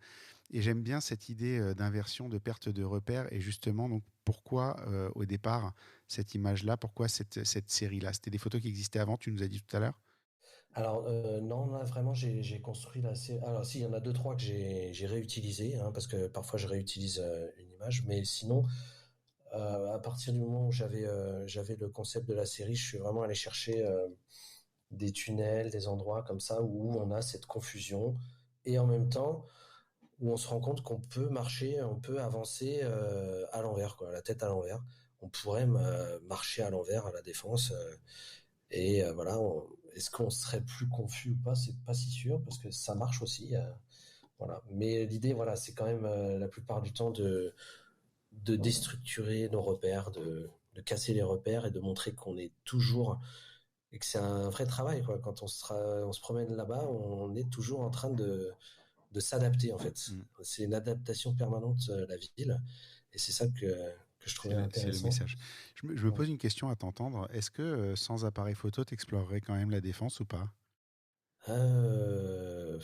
Et j'aime bien cette idée d'inversion, de perte de repères. Et justement, donc, pourquoi au départ cette image-là? Pourquoi cette série-là? C'était des photos qui existaient avant, tu nous as dit tout à l'heure? Alors non, là vraiment j'ai construit la série. Alors si, il y en a deux trois que j'ai réutilisé hein, parce que parfois je réutilise une image, mais sinon à partir du moment où j'avais le concept de la série, je suis vraiment allé chercher des tunnels, des endroits comme ça où on a cette confusion et en même temps où on se rend compte qu'on peut marcher, on peut avancer à l'envers, quoi, la tête à l'envers. On pourrait marcher à l'envers à la Défense voilà. Est-ce qu'on serait plus confus ou pas? C'est pas si sûr parce que ça marche aussi. Voilà. Mais l'idée, voilà, c'est quand même la plupart du temps de déstructurer nos repères, de casser les repères et de montrer qu'on est toujours et que c'est un vrai travail quoi. Quand on se promène là-bas, on est toujours en train de s'adapter en fait. Mm. C'est une adaptation permanente la ville et c'est ça que je trouvais C'est le intéressant. message. Je me Ouais. pose une question à t'entendre. Est-ce que sans appareil photo, tu explorerais quand même la Défense ou pas? Euh,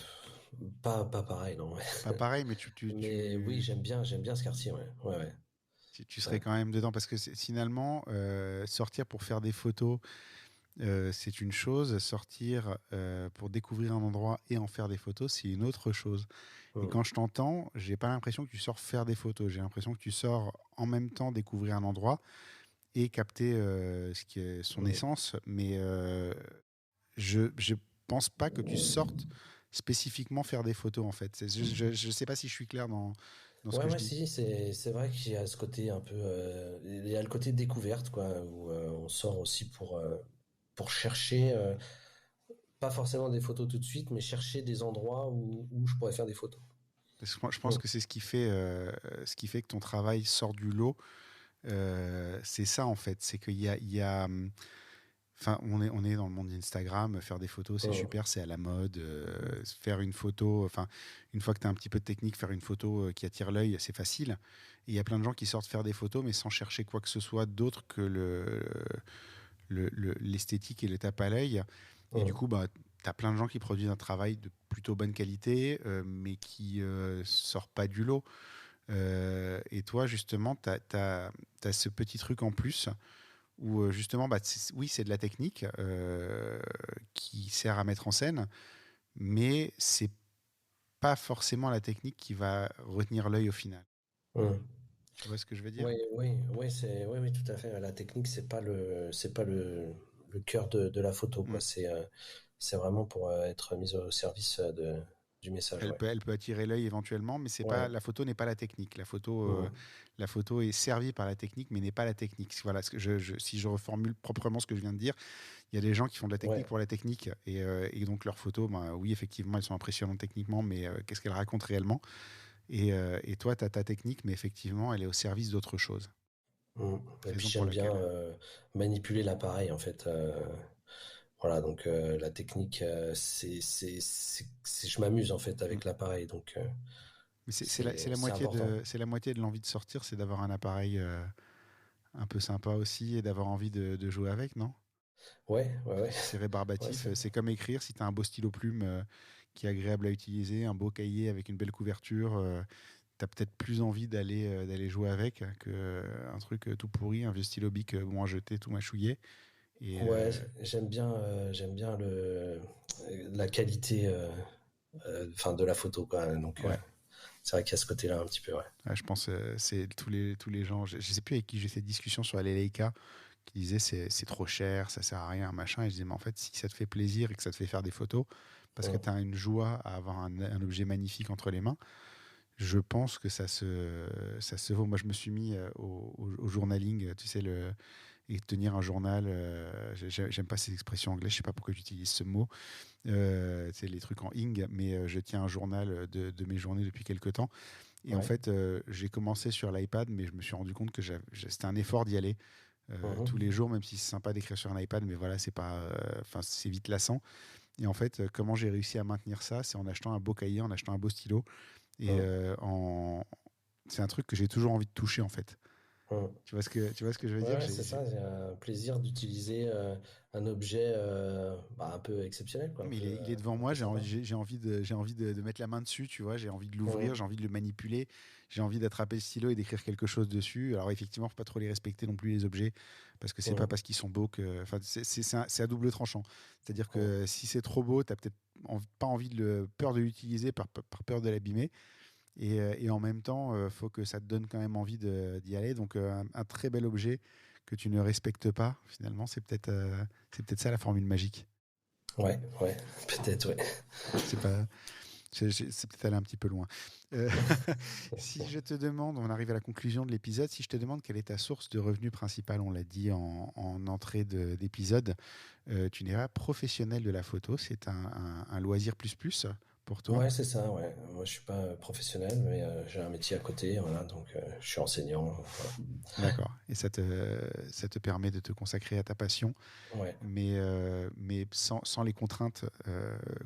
pas pareil non. Ouais. Pas pareil, mais Mais oui, j'aime bien ce quartier. Ouais, ouais, ouais. tu serais Ouais. quand même dedans parce que finalement, sortir pour faire des photos c'est une chose. Sortir pour découvrir un endroit et en faire des photos, c'est une autre chose. Et Mm. quand je t'entends, j'ai pas l'impression que tu sors faire des photos. J'ai l'impression que tu sors en même temps découvrir un endroit et capter ce qui est son Mm. essence. Mais je pense pas que tu sortes spécifiquement faire des photos en fait. Je sais pas si je suis clair dans ce Ouais, que je ouais, dis. si, c'est vrai qu'il y a ce côté un peu, il y a le côté découverte, quoi, où on sort aussi pour chercher, pas forcément des photos tout de suite, mais chercher des endroits où je pourrais faire des photos. Parce que moi, je pense Mm. que c'est ce qui fait que ton travail sort du lot. C'est ça en fait. C'est qu'il y a enfin, on est dans le monde d'Instagram, faire des photos, c'est Mm. super, c'est à la mode. Faire une photo, enfin, une fois que tu as un petit peu de technique, faire une photo qui attire l'œil, c'est facile. Et il y a plein de gens qui sortent faire des photos, mais sans chercher quoi que ce soit d'autre que l'esthétique et le tape à l'œil. Et du Mm. coup, bah, tu as plein de gens qui produisent un travail de plutôt bonne qualité, mais qui sort pas du lot. Et toi, justement, tu as ce petit truc en plus où justement, bah, oui, c'est de la technique qui sert à mettre en scène, mais c'est pas forcément la technique qui va retenir l'œil au final. Mm. Tu vois ce que je veux dire? Oui, oui, oui, oui, oui, tout à fait. La technique, c'est pas le cœur de la photo, Mm. quoi. C'est vraiment pour être mise au service du message, ouais. Elle peut attirer l'œil éventuellement, mais c'est pas Ouais. la photo n'est pas la technique. Mm. La photo est servie par la technique, mais n'est pas la technique. Voilà, si je reformule proprement ce que je viens de dire, il y a des gens qui font de la technique Ouais. pour la technique, et donc leurs photos, ben, oui, effectivement, elles sont impressionnantes techniquement, mais qu'est-ce qu'elles racontent réellement? Et toi, tu as ta technique, mais effectivement, elle est au service d'autre chose. Mm. Et puis Raison pour j'aime bien laquelle. manipuler l'appareil, en fait. Voilà, donc la technique, je m'amuse en fait Mm. avec l'appareil, donc Mais c'est important. c'est la moitié de l'envie de sortir, c'est d'avoir un appareil un peu sympa aussi et d'avoir envie de jouer avec, non? Ouais, ouais, ouais, Si c'est ouais, rébarbatif, c'est comme écrire. Si tu as un beau stylo plume qui est agréable à utiliser, un beau cahier avec une belle couverture, tu as peut-être plus envie d'aller jouer avec que un truc tout pourri, un vieux stylo bic bon à jeter, tout mâchouillé. Et ouais, j'aime bien la qualité, enfin de la photo, quoi. Donc ouais. c'est vrai qu'il y a ce côté-là un petit peu, ouais. Ouais, je pense c'est tous les gens. Je sais plus avec qui j'ai cette discussion sur les Leica qui disaient c'est trop cher, ça sert à rien, machin. Et je disais, mais en fait, si ça te fait plaisir et que ça te fait faire des photos, parce que Mm. tu as une joie à avoir un objet magnifique entre les mains, je pense que ça se vaut. Moi, je me suis mis au journaling, tu sais, et tenir un journal. J'aime pas ces expressions anglaises, je sais pas pourquoi j'utilise ce mot. C'est les trucs en ing, mais je tiens un journal de mes journées depuis quelques temps. Et en Ouais. fait, j'ai commencé sur l'iPad, mais je me suis rendu compte que c'était un effort d'y aller tous les Mhm. jours, même si c'est sympa d'écrire sur un iPad, mais voilà, c'est pas, enfin, c'est vite lassant. Et en fait, comment j'ai réussi à maintenir ça, c'est en achetant un beau cahier, en achetant un beau stylo, et Mm. c'est un truc que j'ai toujours envie de toucher en fait. Mm. Tu vois ce que je veux Ouais, dire? ouais, c'est ça, c'est un plaisir d'utiliser un objet bah, un peu exceptionnel, quoi, un Mais peu, il est devant un moi, peu sympa. j'ai envie de mettre la main dessus, tu vois, j'ai envie de Mm. l'ouvrir, j'ai envie de le manipuler, j'ai envie d'attraper le stylo et d'écrire quelque chose dessus. Alors effectivement, faut pas trop les respecter non plus les objets, parce que c'est pas Mm. parce qu'ils sont beaux que, enfin, c'est à double tranchant. C'est-à-dire Mm. que si c'est trop beau, t'as peut-être pas envie peur de l'utiliser par peur de l'abîmer. Et en même temps, faut que ça te donne quand même envie d'y aller. Donc un très bel objet que tu ne respectes pas, finalement, c'est peut-être ça la formule magique. Ouais, ouais, peut-être, ouais. C'est pas, c'est peut-être aller un petit peu loin. Euh, si je te demande, on arrive à la conclusion de l'épisode, si je te demande quelle est ta source de revenus principale, on l'a dit en entrée d'épisode, tu n'es pas professionnel de la photo, c'est un loisir plus plus pour toi. Ouais, c'est ça, ouais. Moi, je suis pas professionnel, mais j'ai un métier à côté, voilà, donc je suis enseignant. Voilà. D'accord. Et ça te permet de te consacrer à ta passion, Ouais. mais sans les contraintes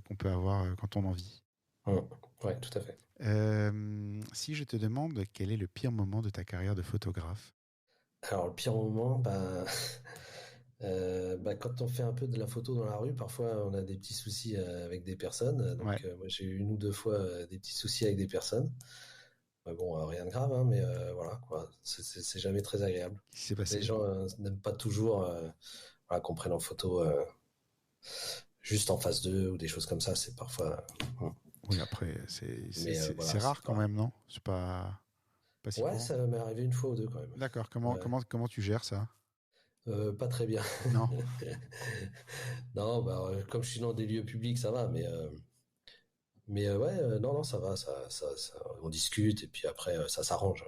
qu'on peut avoir quand on en vit. Mm. Ouais, tout à fait. Si je te demande quel est le pire moment de ta carrière de photographe. Alors, le pire moment, bah, bah, quand on fait un peu de la photo dans la rue, parfois on a des petits soucis avec des personnes. Ouais. Donc, moi, j'ai eu une ou deux fois des petits soucis avec des personnes. Bah, bon, rien de grave, hein, mais voilà, quoi. C'est jamais très agréable. Qu'est-ce qui s'est Les passé? gens n'aiment pas toujours. voilà, qu'on prenne en photo juste en face d'eux ou des choses comme ça, c'est parfois. Oui, après, Mais voilà, c'est c'est rare quand pas. même, non? C'est pas si Ouais, courant. ça m'est arrivé une fois ou deux quand même. D'accord. Ouais. Comment tu gères ça? Pas très bien. Non. Non, bah, comme je suis dans des lieux publics, ça va, mais ouais, non, non, ça va, on discute et puis après, ça s'arrange.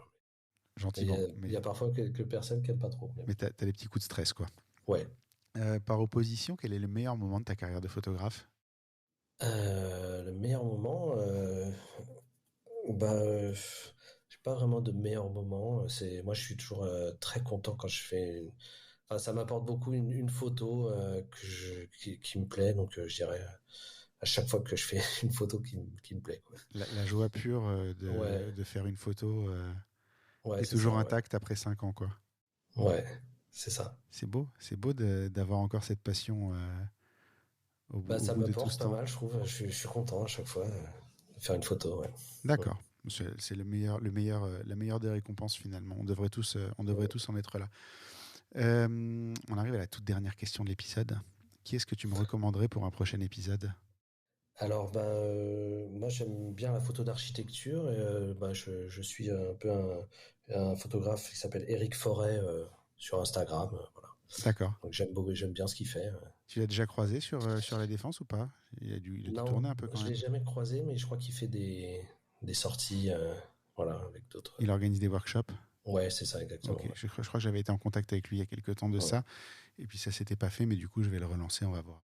Mais Gentiment. il y a parfois quelques personnes qui aiment pas trop. Mais t'as les petits coups de stress, quoi. Ouais. Par opposition, quel est le meilleur moment de ta carrière de photographe? Le meilleur moment, bah, j'ai pas vraiment de meilleur moment. Moi, je suis toujours très content quand je fais. Enfin, ça m'apporte beaucoup une photo qui me plaît, donc je dirais à chaque fois que je fais une photo qui me plaît, quoi. La joie pure Ouais, de faire une photo ouais, qui est c'est toujours ça, ouais. intacte après 5 ans, quoi. Ouais, c'est ça. C'est beau d'avoir encore cette passion Bah, au ça bout de tout ce m'apporte pas temps. mal, je trouve. Je suis content à chaque fois de faire une photo, ouais. Ouais. D'accord. C'est la meilleure des récompenses finalement. On devrait tous en être là. On arrive à la toute dernière question de l'épisode. Qui est-ce que tu me recommanderais pour un prochain épisode? Alors, ben, moi, j'aime bien la photo d'architecture. Et, ben, je suis un peu un photographe qui s'appelle Eric Forêt sur Instagram. Voilà. D'accord. Donc, j'aime bien ce qu'il fait. Tu l'as déjà croisé sur la défense ou pas? Il a dû Non, tourner un peu quand je l'ai même. jamais croisé, mais je crois qu'il fait des sorties, voilà, avec d'autres. Il organise des workshops. Ouais, c'est ça, exactement. Ok, Ouais. je crois que j'avais été en contact avec lui il y a quelques temps de Ouais. ça. Et puis ça s'était pas fait, mais du coup je vais le relancer, on va voir.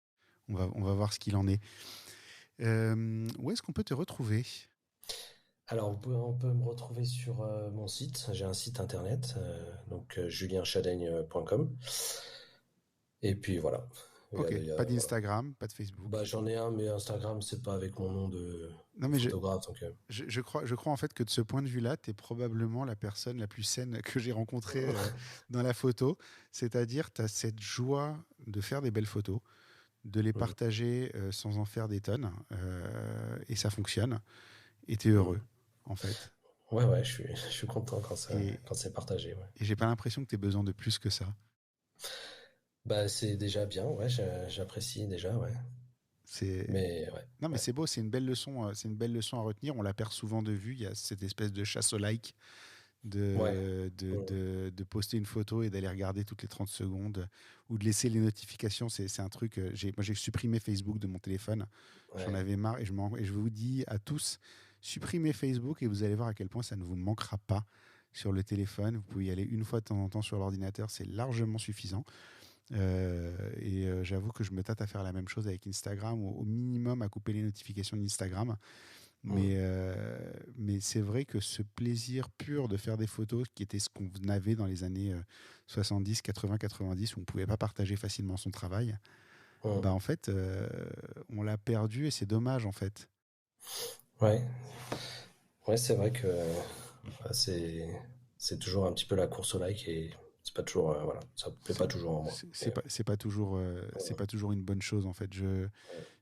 On va voir ce qu'il en est. Où est-ce qu'on peut te retrouver? Alors, on peut me retrouver sur mon site. J'ai un site internet, donc julienchadaigne.com. Et puis voilà. Ok, pas Voilà. d'Instagram, pas de Bah, Facebook. j'en ai un, mais Instagram, c'est pas avec mon nom Non, de mais photographe. Donc, je crois en fait que de ce point de vue-là, tu es probablement la personne la plus saine que j'ai rencontrée dans la photo. C'est-à-dire, tu as cette joie de faire des belles photos, de les mm, partager sans en faire des tonnes, et ça fonctionne, et tu es mm. heureux, en fait. Ouais, ouais, je suis content Et, quand c'est partagé. Ouais. et j'ai pas l'impression que tu aies besoin de plus que ça. Bah, c'est déjà bien, ouais, j'apprécie déjà, ouais. C'est Mais ouais, Non, mais ouais, c'est beau, c'est une belle leçon à retenir. On la perd souvent de vue. Il y a cette espèce de chasse au like ouais, de poster une photo et d'aller regarder toutes les 30 secondes ou de laisser les notifications. C'est un truc. Moi, j'ai supprimé Facebook de mon téléphone. J'en ouais, avais marre et je vous dis à tous, supprimez Facebook et vous allez voir à quel point ça ne vous manquera pas sur le téléphone. Vous pouvez y aller une fois de temps en temps sur l'ordinateur, c'est largement suffisant. J'avoue que je me tâte à faire la même chose avec Instagram, ou au minimum à couper les notifications d'Instagram. mm, Mais c'est vrai que ce plaisir pur de faire des photos, qui était ce qu'on avait dans les années 70, 80, 90, où on ne pouvait pas partager facilement son travail, mm. bah en fait, on l'a perdu et c'est dommage en fait. Ouais, ouais, c'est vrai que c'est toujours un petit peu la course au like et c'est pas toujours, voilà, ça me plaît C'est pas toujours en moi. Mais, c'est pas toujours une bonne chose en fait.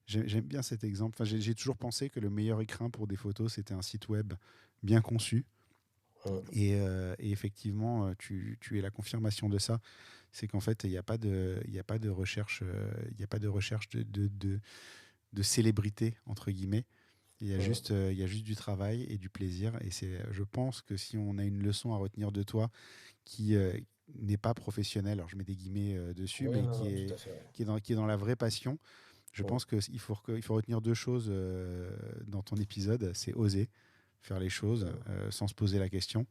J'aime bien cet exemple. Enfin, j'ai toujours pensé que le meilleur écrin pour des photos, c'était un site web bien conçu. mm, Et effectivement, tu es la confirmation de ça. C'est qu'en fait, il y a pas de recherche, il y a pas de recherche de célébrité, entre guillemets. mm, Il y a juste du travail et du plaisir. Et je pense que si on a une leçon à retenir de toi qui n'est pas professionnelle, alors je mets des guillemets dessus, ouais, mais non, non, tout à fait. Ouais. qui est dans la vraie passion, je Mm, pense qu'il faut retenir deux choses dans ton épisode. C'est oser faire les choses mm. sans se poser la question.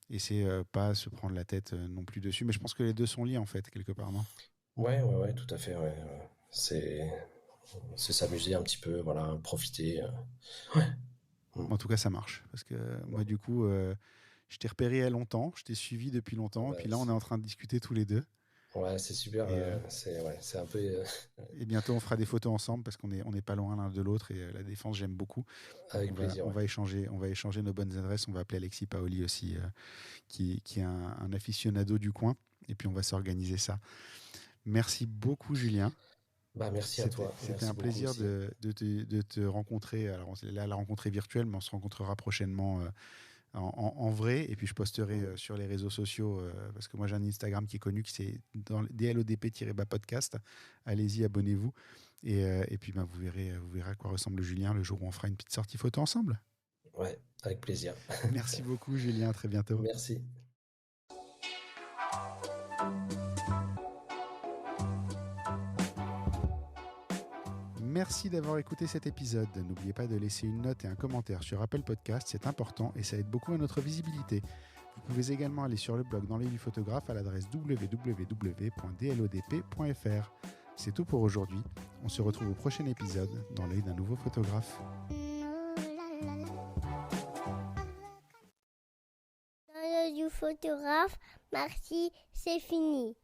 Et c'est pas se prendre la tête non plus dessus. Mais je pense que les deux sont liés, en fait, quelque part, non? Ouais, ouais, ouais, tout à fait. Ouais. C'est c'est s'amuser un petit peu, voilà, profiter. Ouais. Mm. En tout cas, ça marche. Parce que moi, du coup, je t'ai repéré il y a longtemps, je t'ai suivi depuis Ah longtemps. Et bah, puis là, on est en train de discuter tous les deux. ouais, c'est super. Et, C'est ouais, c'est un peu. et bientôt, on fera des photos ensemble parce on n'est pas loin l'un de l'autre. Et la défense, j'aime beaucoup. Donc, Avec plaisir. Ouais. on va échanger nos bonnes adresses. On va appeler Alexis Paoli aussi, qui est un aficionado du coin. Et puis, on va s'organiser ça. Merci beaucoup, Julien. Bah, merci à toi. C'était Merci un beaucoup plaisir aussi. de te rencontrer. Alors, là, la rencontre est virtuelle, mais on se rencontrera prochainement en vrai, et puis je posterai sur les réseaux sociaux, parce que moi j'ai un Instagram qui est connu, qui c'est dans DLODP-podcast. Allez-y, abonnez-vous. Et puis vous verrez à quoi ressemble Julien le jour où on fera une petite sortie photo ensemble. Ouais, avec plaisir. Merci beaucoup Julien, à très bientôt. Merci. Merci d'avoir écouté cet épisode. N'oubliez pas de laisser une note et un commentaire sur Apple Podcast, c'est important et ça aide beaucoup à notre visibilité. Vous pouvez également aller sur le blog Dans l'œil du photographe à l'adresse www.dlodp.fr. C'est tout pour aujourd'hui. On se retrouve au prochain épisode dans l'œil d'un nouveau photographe. Dans l'œil du photographe, merci, c'est fini.